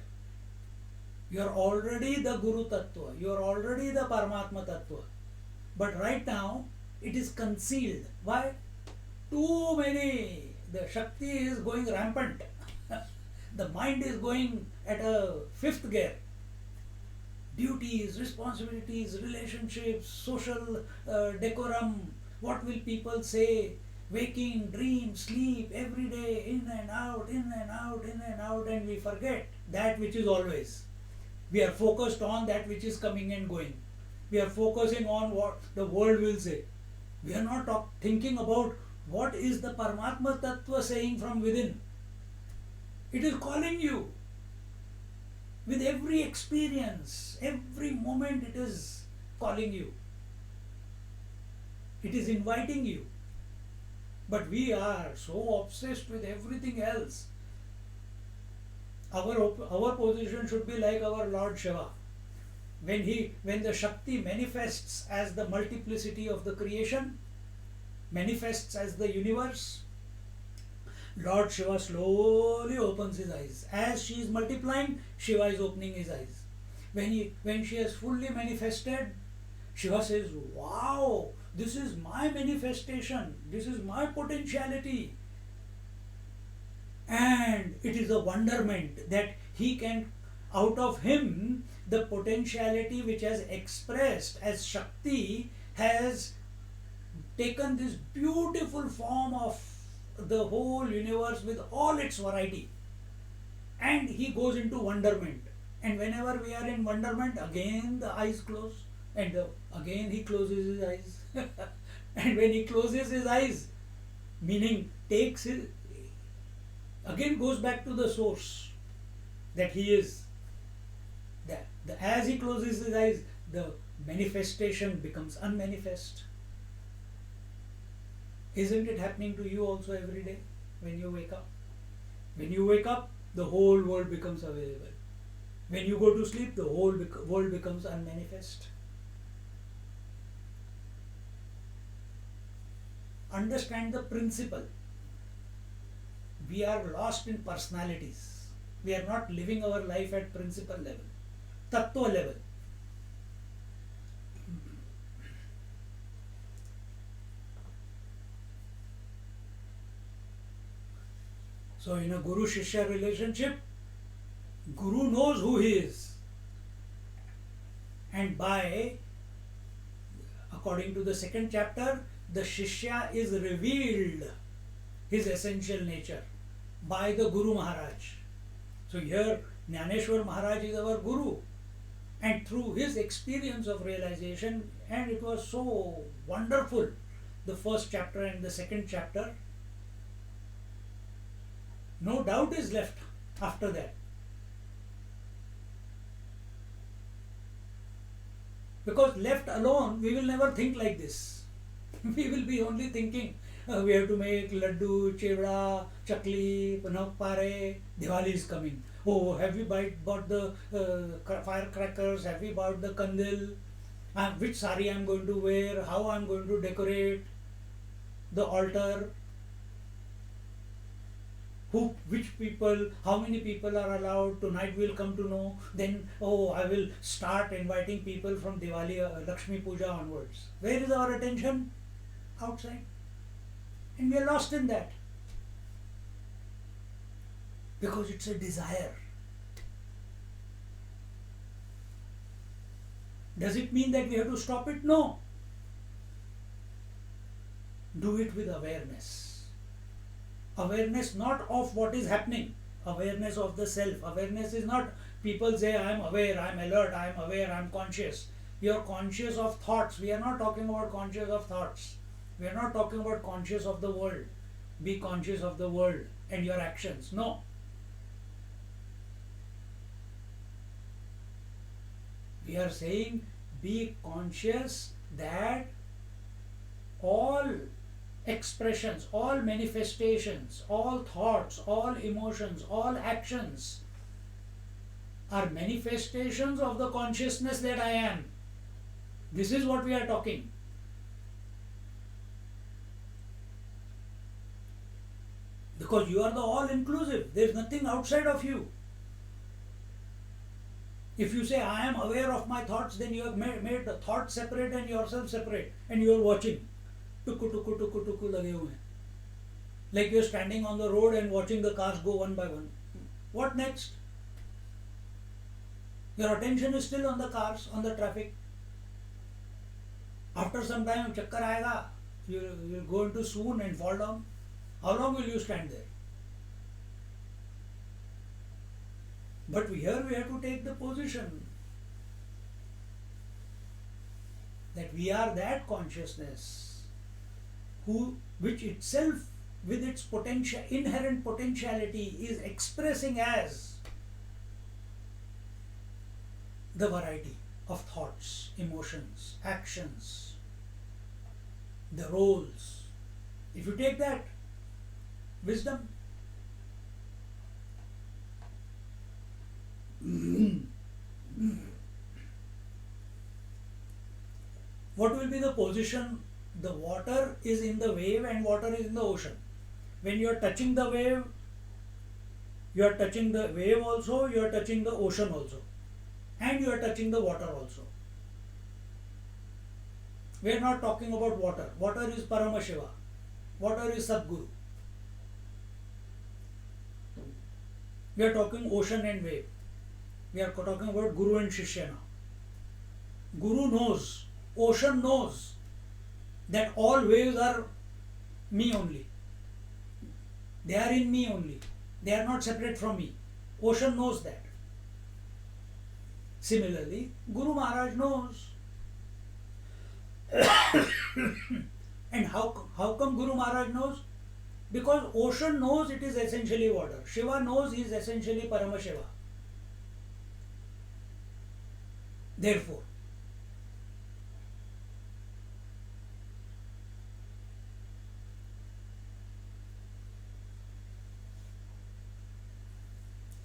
You are already the Guru Tattva. You are already the Paramatma Tattva. But right now, it is concealed. Why? Too many. The Shakti is going rampant. The mind is going at a fifth gear. Duties, responsibilities, relationships, social decorum, what will people say, waking, dream, sleep, every day, in and out, in and out, in and out, and we forget that which is always. We are focused on that which is coming and going. We are focusing on what the world will say. We are not thinking about what is the Paramatma Tattva saying from within. It is calling you. With every experience, every moment it is calling you. It is inviting you. But we are so obsessed with everything else. Our position should be like our Lord Shiva. When the Shakti manifests as the multiplicity of the creation, manifests as the universe, Lord Shiva slowly opens his eyes. As she is multiplying, Shiva is opening his eyes. When she has fully manifested, Shiva says, wow, this is my manifestation, this is my potentiality. And it is a wonderment that he can, out of him, the potentiality which has expressed as Shakti has taken this beautiful form of the whole universe with all its variety. And he goes into wonderment. And whenever we are in wonderment, again the eyes close. And again he closes his eyes. And when he closes his eyes, meaning again goes back to the source that he is. As he closes his eyes, the manifestation becomes unmanifest. Isn't it happening to you also every day when you wake up? When you wake up, the whole world becomes available. When you go to sleep, the whole world becomes unmanifest. Understand the principle. We are lost in personalities. We are not living our life at principle level, tattva level. So in a Guru-Shishya relationship, Guru knows who he is. And according to the second chapter, the Shishya is revealed his essential nature by the Guru Maharaj. So here Jnaneshwar Maharaj is our Guru. And through his experience of realization, and it was so wonderful, the first chapter and the second chapter, no doubt is left after that. Because left alone, we will never think like this. We will be only thinking, we have to make laddu, chevda, chakli, pare, Diwali is coming. Oh, have we bought the firecrackers? Have we bought the kandil? Which sari I am going to wear? How I am going to decorate the altar? How many people are allowed? Tonight we will come to know. Then, I will start inviting people from Diwali, Lakshmi Puja onwards. Where is our attention? Outside. And we are lost in that. Because it's a desire. Does it mean that we have to stop it? No. Do it with awareness. Awareness not of what is happening, awareness of the self. Awareness is not people say I am aware, I am alert, I am aware, I am conscious. You are conscious of thoughts. We are not talking about conscious of thoughts. We are not talking about conscious of the world. Be conscious of the world and your actions. No. We are saying be conscious that all expressions, all manifestations, all thoughts, all emotions, all actions are manifestations of the consciousness that I am. This is what we are talking. Because you are the all-inclusive. There is nothing outside of you. If you say, I am aware of my thoughts, then you have made the thoughts separate and yourself separate. And you are watching. Tuku, tuku, tuku, tuku lage hue. Like you are standing on the road and watching the cars go one by one. What next? Your attention is still on the cars, on the traffic. After some time, chakkar aayega, you will go into swoon and fall down. How long will you stand there? But here we have to take the position that we are that consciousness which itself with its potential, inherent potentiality is expressing as the variety of thoughts, emotions, actions, the roles. If you take that, wisdom. What will be the position? The water is in the wave and water is in the ocean. When you are touching the wave, you are touching the wave also, you are touching the ocean also, and you are touching the water also. We are not talking about water. Water is Paramashiva. Water is Sadguru. We are talking ocean and wave. We are talking about Guru and Shishya now. Guru knows, ocean knows that all waves are me only. They are in me only. They are not separate from me. Ocean knows that. Similarly, Guru Maharaj knows. And how come Guru Maharaj knows? Because ocean knows it is essentially water. Shiva knows he is essentially Paramashiva. Therefore,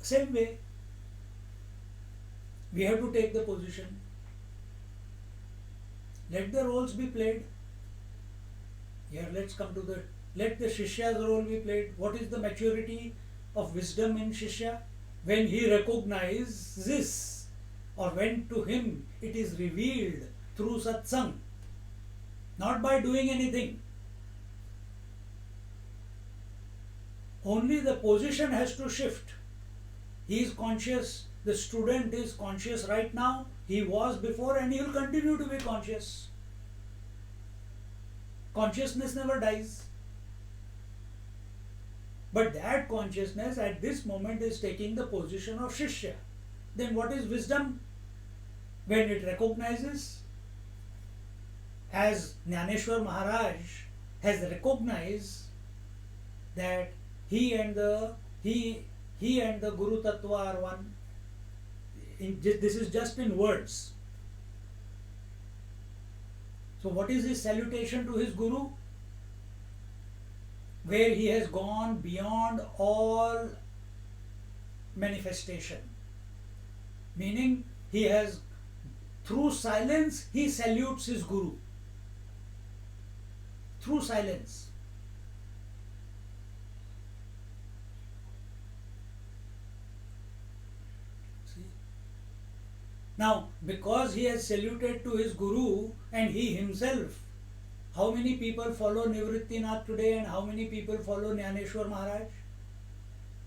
same way, we have to take the position. Let the roles be played. Here, let's come to the. Let the Shishya's role be played. What is the maturity of wisdom in Shishya? When he recognizes this, or when to him it is revealed through satsang, not by doing anything. Only the position has to shift. He is conscious, the student is conscious right now, he was before and he will continue to be conscious. Consciousness never dies. But that consciousness at this moment is taking the position of Shishya. Then what is wisdom? When it recognizes, as Jnaneshwar Maharaj has recognized that he and the Guru Tattva are one. This is just in words. So what is his salutation to his Guru? Where he has gone beyond all manifestation. Meaning he has, through silence, he salutes his Guru. Through silence. See? Now, because he has saluted to his Guru and he himself, how many people follow Nivrittinath today and how many people follow Jnaneshwar Maharaj?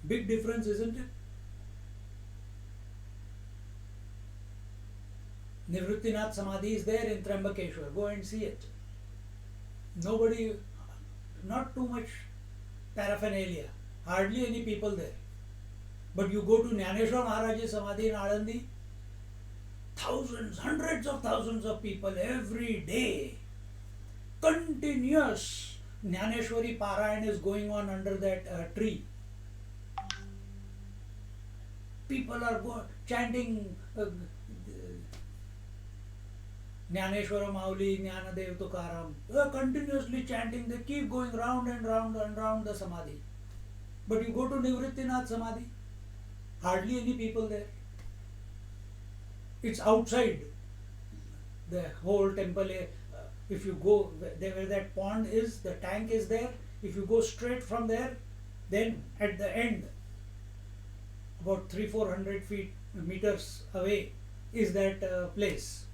Big difference, isn't it? Nivrittinath Samadhi is there in Trambakeshwar. Go and see it. Nobody, not too much paraphernalia, hardly any people there. But you go to Jnaneshwar Maharaj's Samadhi in Alandi, thousands, hundreds of thousands of people every day. Continuous Jnaneshwari Parayan is going on under that tree. People are chanting Jnaneshwara Mauli, Jnanadev Tukaram. They are continuously chanting, they keep going round and round and round the Samadhi. But you go to Nivrittinath Samadhi, hardly any people there. It's outside the whole temple. If you go there where that pond is, the tank is there. If you go straight from there, then at the end, about 300-400 meters away, is that place.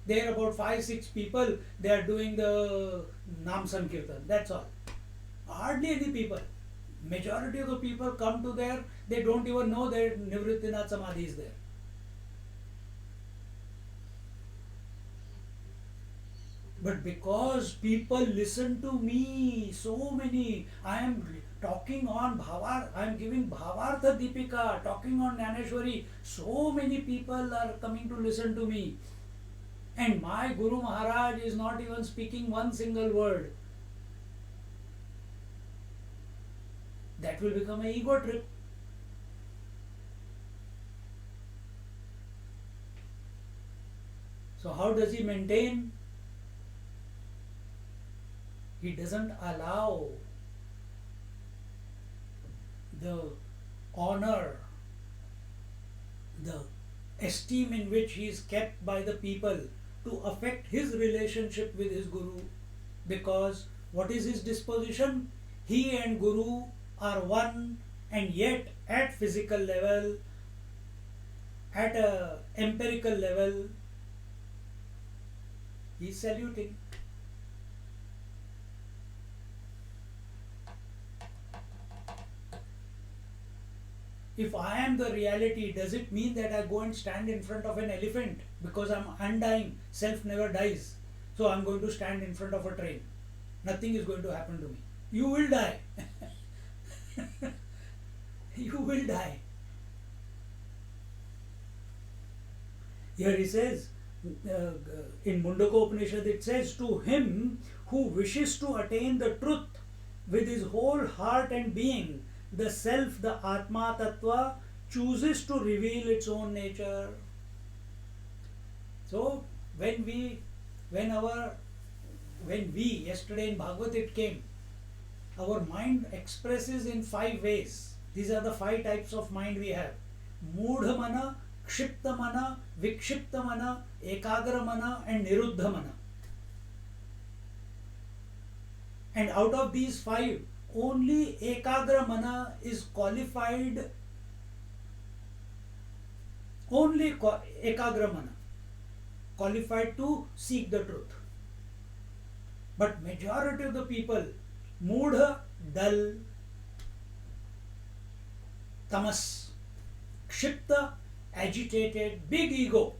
There are about 5-6 people. They are doing the Nam Sankirtan. That's all. Hardly any people. Majority of the people come to there. They don't even know that Nivrittinath Samadhi is there. But because people listen to me, so many, I am talking on Bhavar, I am giving Bhavartha Deepika, talking on Jnaneshwari, so many people are coming to listen to me. And my Guru Maharaj is not even speaking one single word. That will become an ego trip. So how does he maintain? He doesn't allow the honor, the esteem in which he is kept by the people to affect his relationship with his Guru, because what is his disposition? He and Guru are one, and yet at physical level, at a empirical level, he is saluting. If I am the reality, does it mean that I go and stand in front of an elephant because I'm undying? Self never dies. So I'm going to stand in front of a train. Nothing is going to happen to me. You will die. You will die. Here he says, in Mundaka Upanishad it says, to him who wishes to attain the truth with his whole heart and being, the self, the Atma Tattva, chooses to reveal its own nature. So when we, yesterday in Bhagavad it came, our mind expresses in 5 ways. These are the 5 types of mind we have. Moodha mana, Kshipta mana, Vikshipta mana, Ekagra mana and Niruddha mana. And out of these 5, only Ekagra mana is qualified, only Ekagra mana qualified to seek the truth. But majority of the people, Moodha, dull, Tamas, Kshipta, agitated, big ego,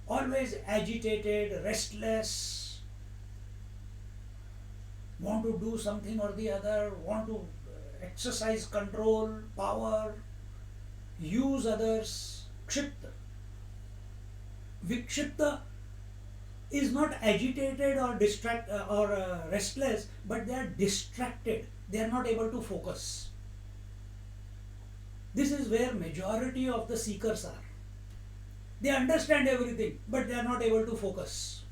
always agitated, restless, want to do something or the other, want to exercise control, power, use others. Kshipta. Vikshipta is not agitated or restless, but they are distracted. They are not able to focus. This is where majority of the seekers are. They understand everything, but they are not able to focus.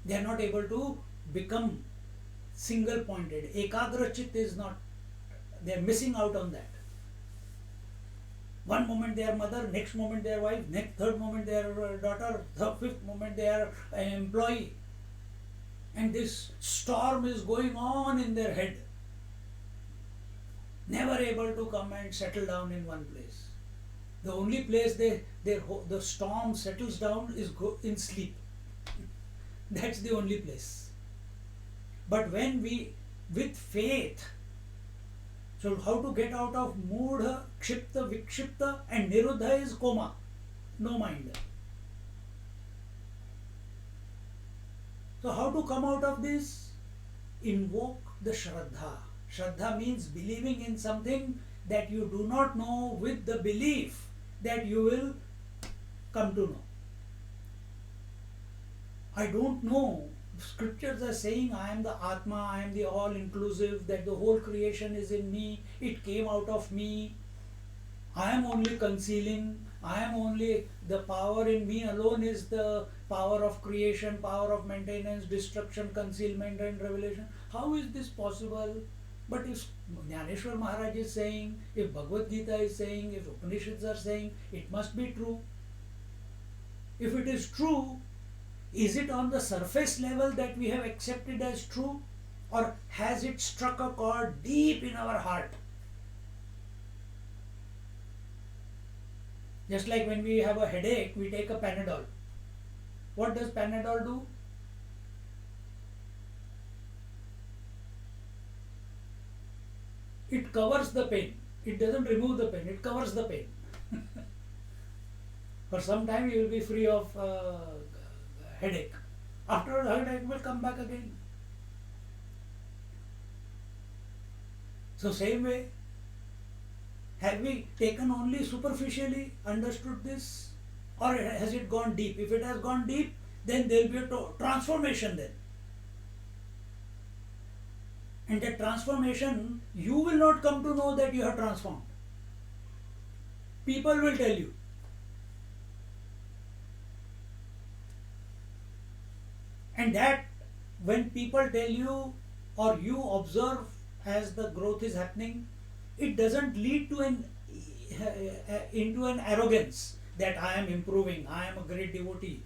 They are not able to become single pointed. Ekagra Chit is not, they are missing out on that. One moment they are mother, next moment they are wife, third moment they are daughter, fifth moment they are an employee. And this storm is going on in their head. Never able to come and settle down in one place. The only place the storm settles down is in sleep. That's the only place. But when we, with faith, so how to get out of Moodha, Kshipta, Vikshipta and Niruddha is coma. no mind. So how to come out of this? Invoke the Shraddha. Shraddha means believing in something that you do not know with the belief that you will come to know. I don't know. Scriptures are saying I am the Atma, I am the all-inclusive, that the whole creation is in me, it came out of me. I am only concealing, I am only, the power in me alone is the power of creation, power of maintenance, destruction, concealment and revelation. How is this possible? But if Jnaneshwar Maharaj is saying, if Bhagavad Gita is saying, if Upanishads are saying, it must be true. If it is true, is it on the surface level that we have accepted as true, or has it struck a chord deep in our heart? Just like when we have a headache, we take a Panadol. What does Panadol do? It covers the pain. It doesn't remove the pain, it covers the pain. For some time you will be free of headache. After the headache will come back again. So same way, have we taken only superficially understood this, or has it gone deep? If it has gone deep, then there will be a transformation then. And that transformation, you will not come to know that you have transformed. People will tell you. And that when people tell you or you observe as the growth is happening, it doesn't lead to into an arrogance that I am improving, I am a great devotee,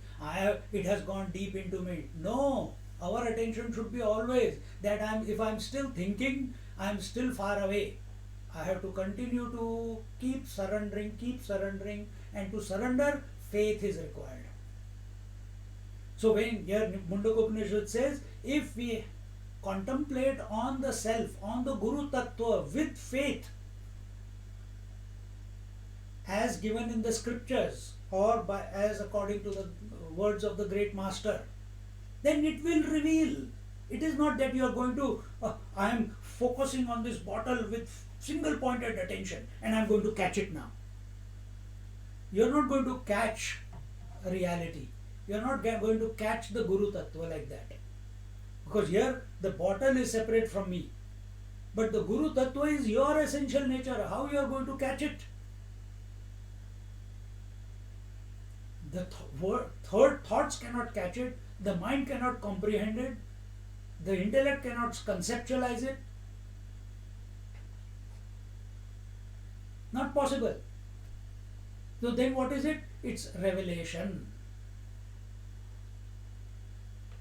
it has gone deep into me. No, our attention should be always that if I am still thinking, I am still far away. I have to continue to keep surrendering, and to surrender, faith is required. So when here Mundaka Upanishad says, if we contemplate on the self, on the Guru Tattva with faith, as given in the scriptures or as according to the words of the great master, then it will reveal. It is not that you are going to, I am focusing on this bottle with single pointed attention and I am going to catch it now. You are not going to catch reality. You are not going to catch the Guru Tattva like that. Because here the bottle is separate from me. But the Guru Tattva is your essential nature. How you are going to catch it? The third thoughts cannot catch it. The mind cannot comprehend it. The intellect cannot conceptualize it. Not possible. So then what is it? It's revelation.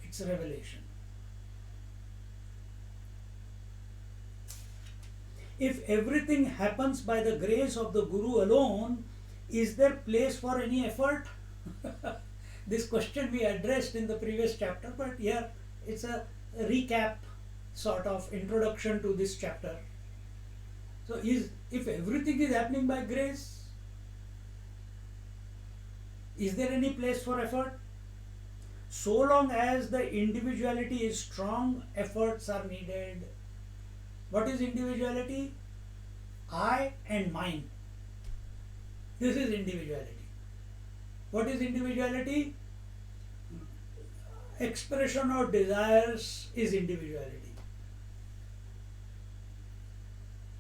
It's revelation. If everything happens by the grace of the Guru alone, is there place for any effort? This question we addressed in the previous chapter, but here it's a recap sort of introduction to this chapter. So if everything is happening by grace, is there any place for effort? So long as the individuality is strong, efforts are needed. What is individuality? I and mine. This is individuality. What is individuality? Expression of desires is individuality.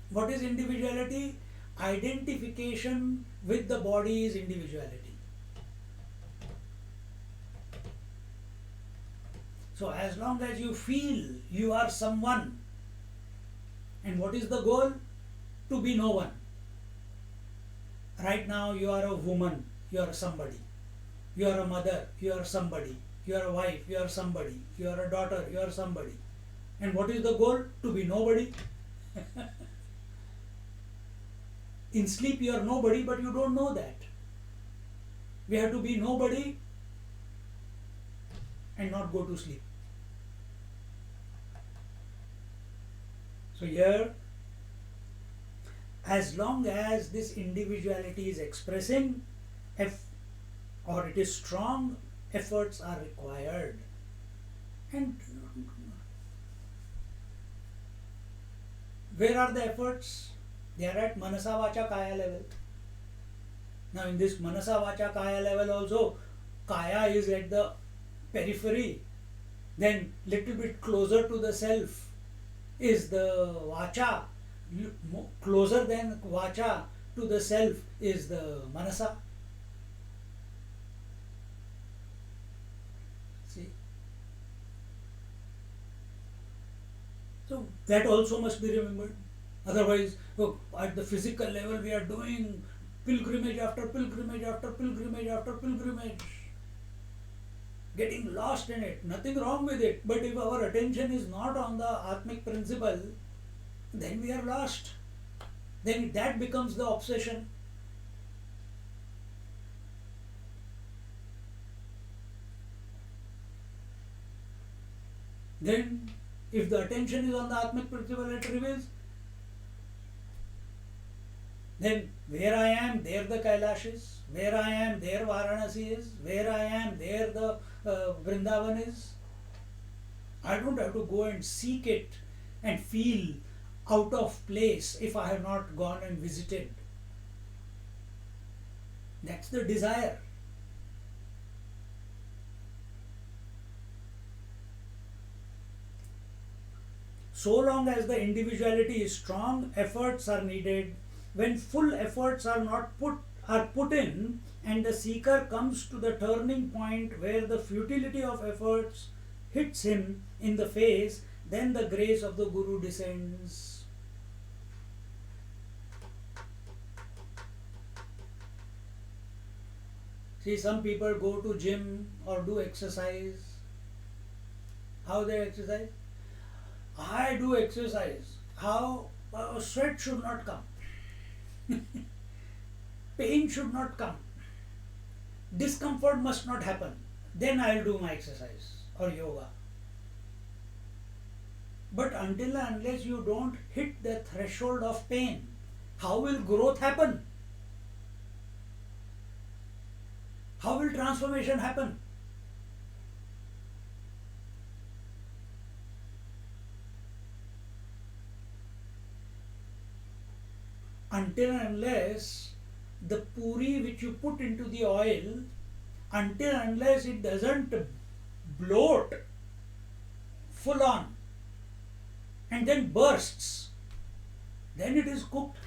What is individuality? Identification with the body is individuality. So as long as you feel you are someone, and what is the goal? To be no one. Right now you are a woman, you are somebody. You are a mother, you are somebody. You are a wife, you are somebody. You are a daughter, you are somebody. And what is the goal? To be nobody. In sleep you are nobody, but you don't know that. We have to be nobody and not go to sleep. So here, as long as this individuality is expressing, or it is strong, efforts are required. And where are the efforts? They are at Manasa Vacha Kaya level. Now in this Manasa Vacha Kaya level also, Kaya is at the periphery. Then little bit closer to the self is the Vacha. Closer than Vacha to the self is the Manasa. See? So that also must be remembered. Otherwise, look, at the physical level we are doing pilgrimage after pilgrimage after pilgrimage after pilgrimage, getting lost in it. Nothing wrong with it. But if our attention is not on the Atmic principle, then we are lost. Then that becomes the obsession. Then, if the attention is on the Atmic principle, it reveals. Then, where I am, there the Kailash is. Where I am, there Varanasi is. Where I am, there the Vrindavan is. I don't have to go and seek it and feel out of place if I have not gone and visited. That's the desire. So long as the individuality is strong, efforts are needed. When full efforts are put in, and the seeker comes to the turning point where the futility of efforts hits him in the face, then the grace of the Guru descends. See, some people go to gym or do exercise. How they exercise? I do exercise. How? Sweat should not come. Pain should not come. Discomfort must not happen. Then I will do my exercise or yoga. But until and unless you don't hit the threshold of pain, how will growth happen? How will transformation happen? Until and unless the puri which you put into the oil, until and unless it doesn't bloat full on and then bursts, then it is cooked.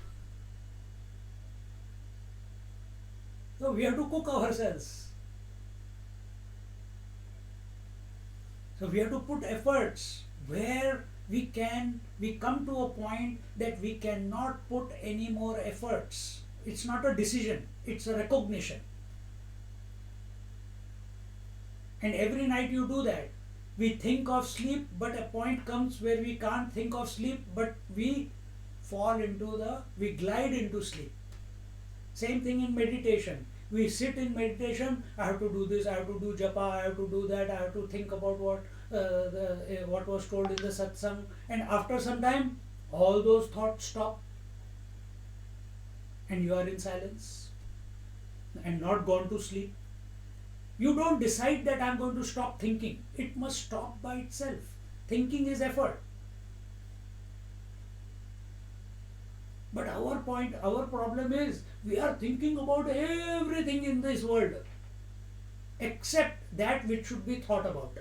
So we have to cook ourselves. So we have to put efforts where we come to a point that we cannot put any more efforts. It's not a decision, it's a recognition. And every night you do that. We think of sleep, but a point comes where we can't think of sleep, but we glide into sleep. Same thing in meditation. We sit in meditation, I have to do this, I have to do japa, I have to do that, I have to think about what was told in the satsang, and after some time, all those thoughts stop, and you are in silence, and not gone to sleep. You don't decide that I am going to stop thinking. It must stop by itself. Thinking is effort. But our problem is we are thinking about everything in this world except that which should be thought about.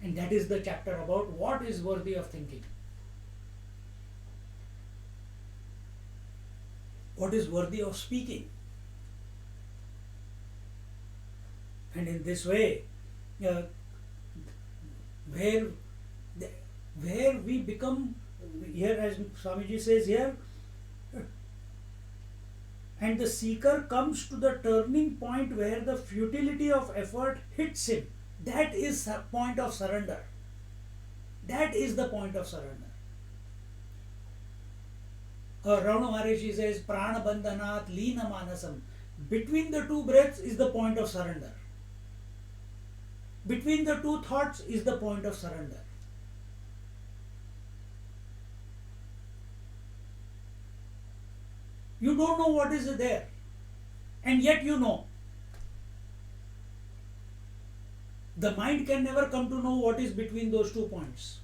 And that is the chapter about what is worthy of thinking. What is worthy of speaking. And in this way, where we become, here as Swamiji says here, and the seeker comes to the turning point where the futility of effort hits him. That is the point of surrender. That is the point of surrender. Ramana Maharishi says, Prana Bandhanat Leena Manasam. Between the two breaths is the point of surrender. Between the two thoughts is the point of surrender. You don't know what is there. and yet you know. The mind can never come to know what is between those 2 points,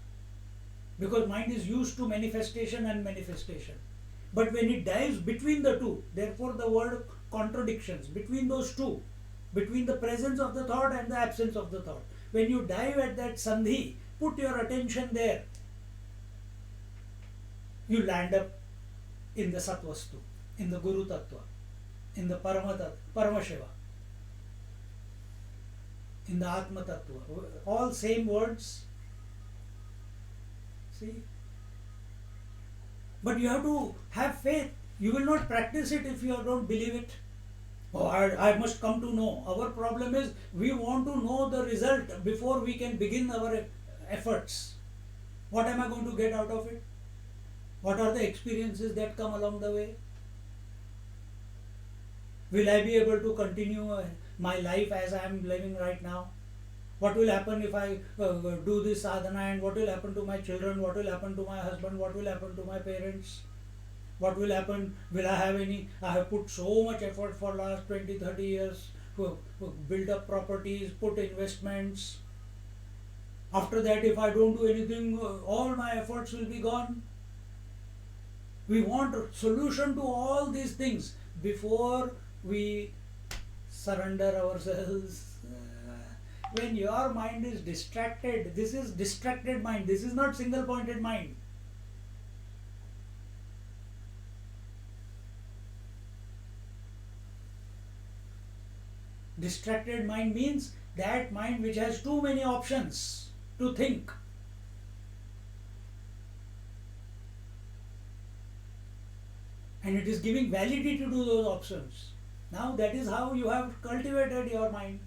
because mind is used to manifestation and manifestation. But when it dives between the two, therefore the word contradictions, between those two, between the presence of the thought and the absence of the thought, when you dive at that sandhi, put your attention there, you land up in the Satvastu, in the Guru Tattva, in the Paramashiva, in the Atma Tattva. All same words. See? But you have to have faith. You will not practice it if you don't believe it. Oh, I must come to know. Our problem is we want to know the result before we can begin our efforts. What am I going to get out of it? What are the experiences that come along the way? Will I be able to continue my life as I am living right now? What will happen if I do this sadhana, and what will happen to my children? What will happen to my husband? What will happen to my parents? What will happen? Will I have any? I have put so much effort for last 20, 30 years, build up properties, put investments. After that, if I don't do anything, all my efforts will be gone. We want a solution to all these things before we surrender ourselves. When your mind is distracted, this is distracted mind, this is not single pointed mind. Distracted mind means that mind which has too many options to think. And it is giving validity to those options. Now that is how you have cultivated your mind.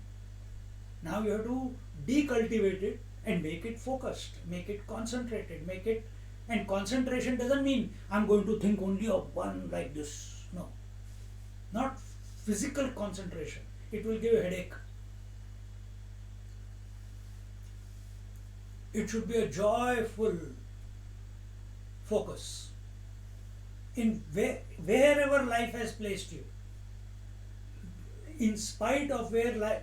Now you have to decultivate it and make it focused, make it concentrated, make it. And concentration doesn't mean I'm going to think only of one like this. No. Not physical concentration. It will give a headache. It should be a joyful focus in wherever life has placed you. In spite of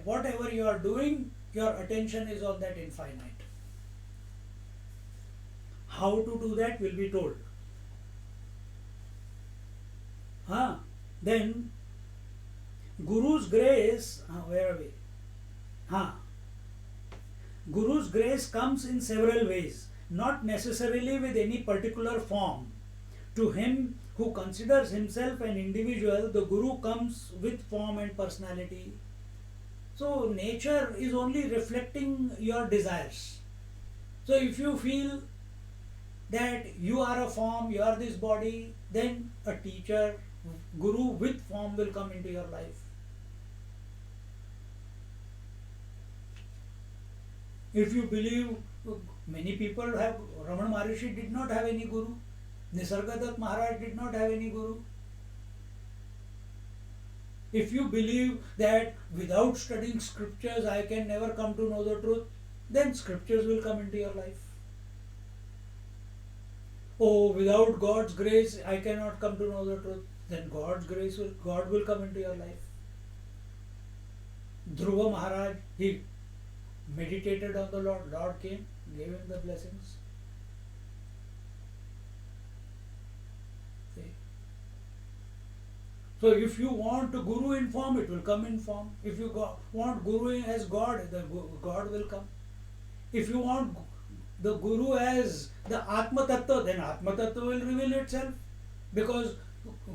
whatever you are doing, your attention is on that infinite. How to do that will be told. Then Guru's grace, where are we? Guru's grace comes in several ways, not necessarily with any particular form. To him who considers himself an individual, the Guru comes with form and personality. So nature is only reflecting your desires. So if you feel that you are a form, you are this body, then a teacher, Guru with form will come into your life. If you believe, many people have, Ramana Maharishi did not have any Guru. Nisargadatta Maharaj did not have any Guru. If you believe that without studying scriptures I can never come to know the truth, then scriptures will come into your life. Oh, without God's grace I cannot come to know the truth, then God will come into your life. Dhruva Maharaj, he meditated on the Lord. Lord came, gave him the blessings. So if you want Guru in form, it will come in form. If you want Guru as God, then God will come. If you want the Guru as the Atma Tattva, then Atma Tattva will reveal itself. Because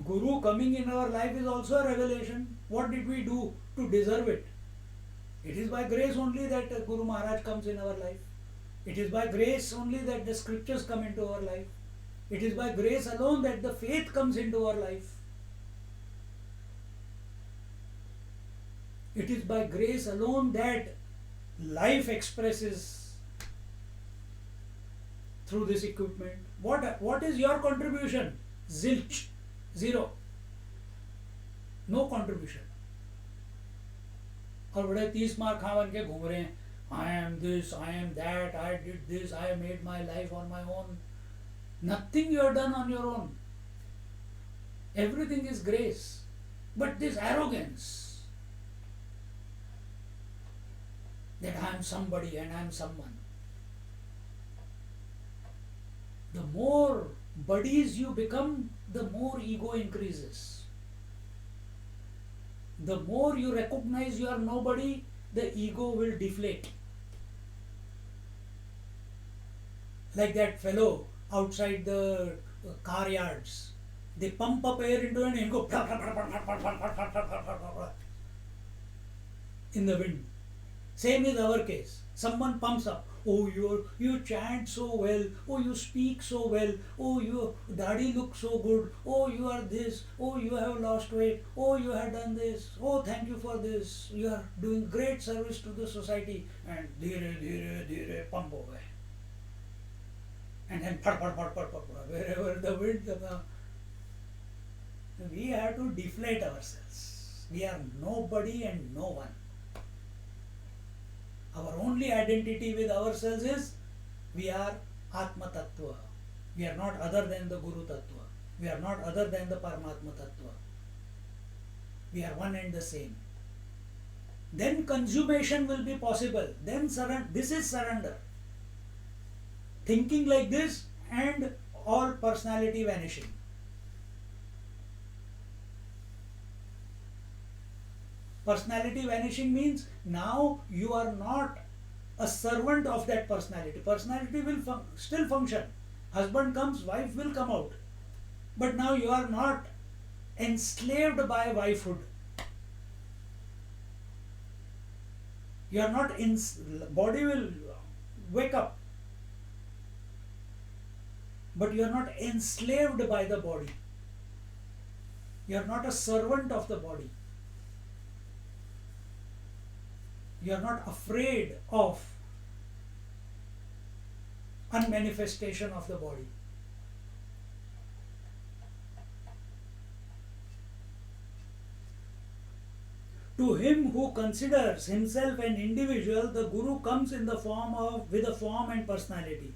Guru coming in our life is also a revelation. What did we do to deserve it? It is by grace only that Guru Maharaj comes in our life. It is by grace only that the scriptures come into our life. It is by grace alone that the faith comes into our life. It is by grace alone that life expresses through this equipment. What is your contribution? Zilch. Zero. No contribution. और बड़े 30 मार खा बन के घूम रहे हैं. I am this, I am that, I did this, I made my life on my own. Nothing you have done on your own. Everything is grace. But this arrogance that I am somebody and I am someone, the more buddies you become, the more ego increases. The more you recognize you are nobody, the ego will deflate. Like that fellow outside the car yards. They pump up air into it and go in the wind. Same is our case. Someone pumps up. Oh, you chant so well. Oh, you speak so well. Oh, your daddy looks so good. Oh, you are this. Oh, you have lost weight. Oh, you have done this. Oh, thank you for this. You are doing great service to the society. And dhire pump away. And then wherever the wind comes. We have to deflate ourselves. We are nobody and no one. Our only identity with ourselves is we are Atma Tattva. We are not other than the Guru Tattva. We are not other than the Paramatma Tattva. We are one and the same. Then consummation will be possible. Then this is surrender. Thinking like this and all personality vanishing. Personality vanishing means now you are not a servant of that personality. Personality will still function. Husband comes, wife will come out. But now you are not enslaved by wifehood. You are not body will wake up. But you are not enslaved by the body. You are not a servant of the body. You are not afraid of unmanifestation of the body. To him who considers himself an individual, the Guru comes in the form with a form and personality.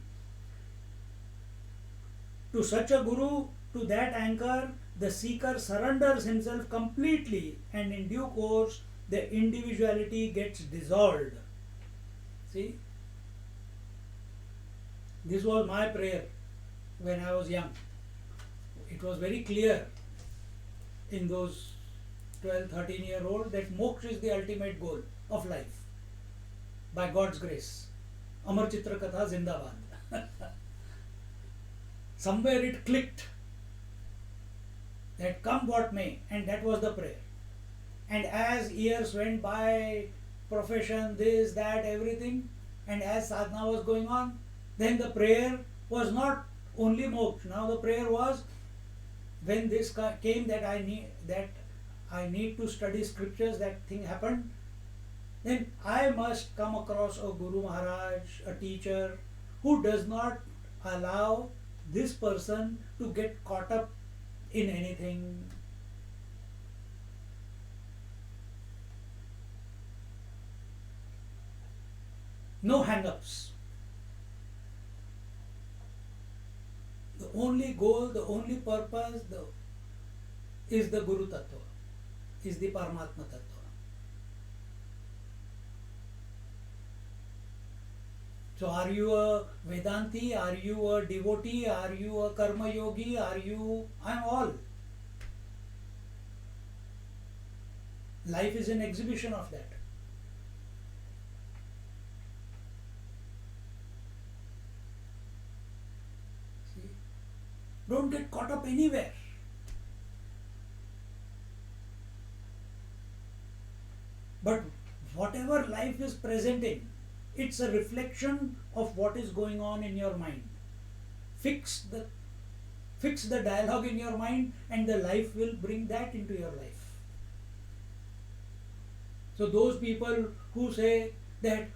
To such a Guru, to that anchor, the seeker surrenders himself completely, and in due course the individuality gets dissolved. See? This was my prayer when I was young. It was very clear in those 12, 13-year-old that moksha is the ultimate goal of life. By God's grace. Amar Chitra Katha Zindabad. Somewhere it clicked that come what may, and that was the prayer. And as years went by, profession, this, that, everything, and as sadhana was going on, then the prayer was not only moksha. Now the prayer was, when this came that I need to study scriptures, that thing happened, then I must come across a Guru Maharaj, a teacher, who does not allow this person to get caught up in anything. No hang-ups. The only goal, the only purpose is the Guru Tattva, is the Paramatma Tattva. So are you a Vedanti? Are you a devotee? Are you a Karma Yogi? I am all. Life is an exhibition of that. See? Don't get caught up anywhere. But whatever life is presenting, it's a reflection of what is going on in your mind. Fix the dialogue in your mind, and the life will bring that into your life. So those people who say that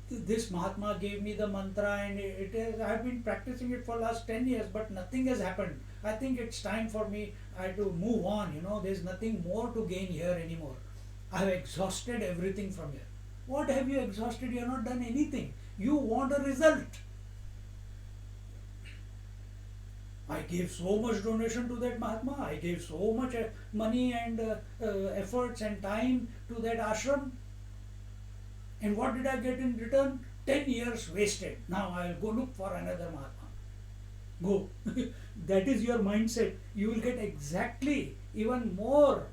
this Mahatma gave me the mantra and I have been practicing it for last 10 years, but nothing has happened. I think it's time for me to move on. There's nothing more to gain here anymore. I have exhausted everything from here. What have you exhausted? You have not done anything. You want a result. I gave so much donation to that Mahatma, I gave so much money and efforts and time to that ashram, and what did I get in return? 10 years wasted. Now I will go look for another Mahatma. Go. That is your mindset. You will get exactly even more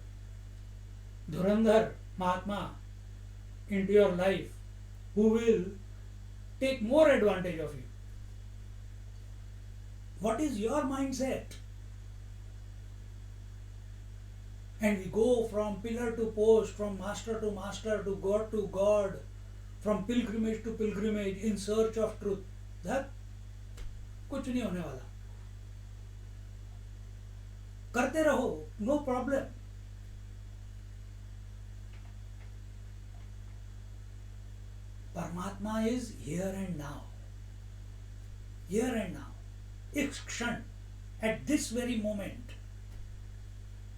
Dhurandhar Mahatma into your life who will take more advantage of you. What is your mindset? And we go from pillar to post, from master to God, from pilgrimage to pilgrimage in search of truth. That कुछ नहीं होने वाला. करते रहो, no problem. Paramatma is here and now. Here and now. इस क्षण, at this very moment.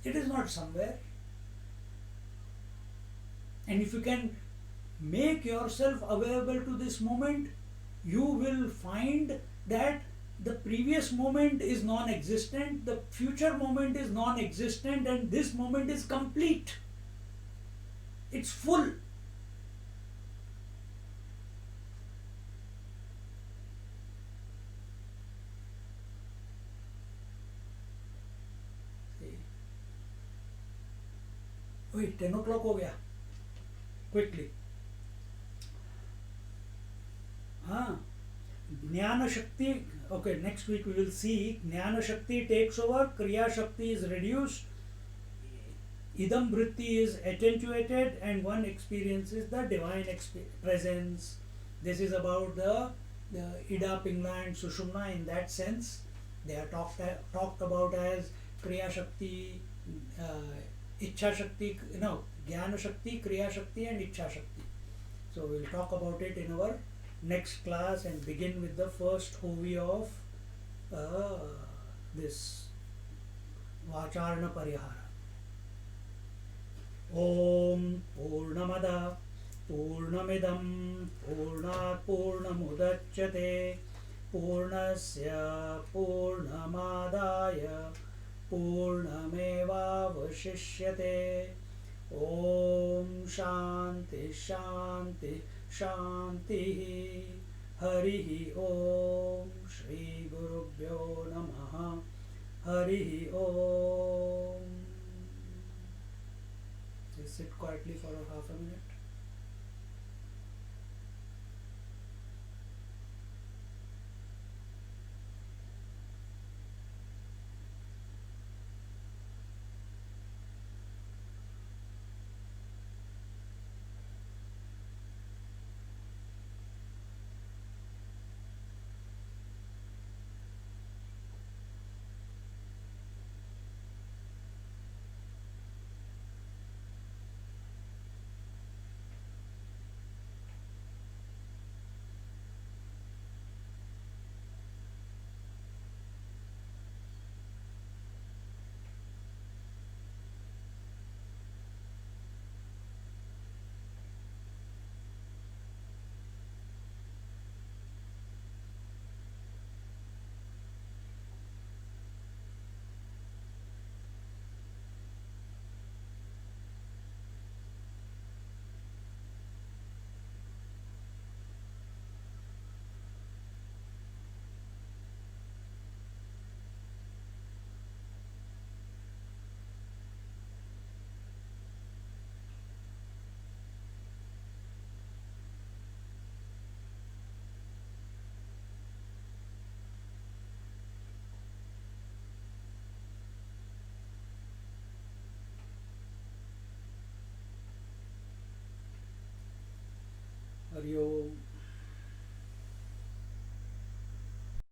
It is not somewhere. And if you can make yourself available to this moment, you will find that the previous moment is non-existent, the future moment is non-existent, and this moment is complete. It's full. Wait, 10 o'clock हो गया. Quickly. Jnana Shakti. Okay, next week we will see Jnana Shakti takes over, Kriya Shakti is reduced, Idam Vritti is attenuated, and one experiences the divine presence. This is about the Ida, Pingla, and Sushumna in that sense. They are talked about as Kriya Shakti, Ichha Shakti, Jnana Shakti, Kriya Shakti, and Ichha Shakti. So we will talk about it in our next class and begin with the first hovi of this Vacharana Parihara. Om Purnamada Purnamidam Purnat Purnamudachyate Purnasya Purnamadaya Purnamevavashishyate. Om Shanti Shanti Shanti. Harihi Om. Shri Gurubhyo Namaha. Harihi Om. Just sit quietly for half a minute. Hari Om.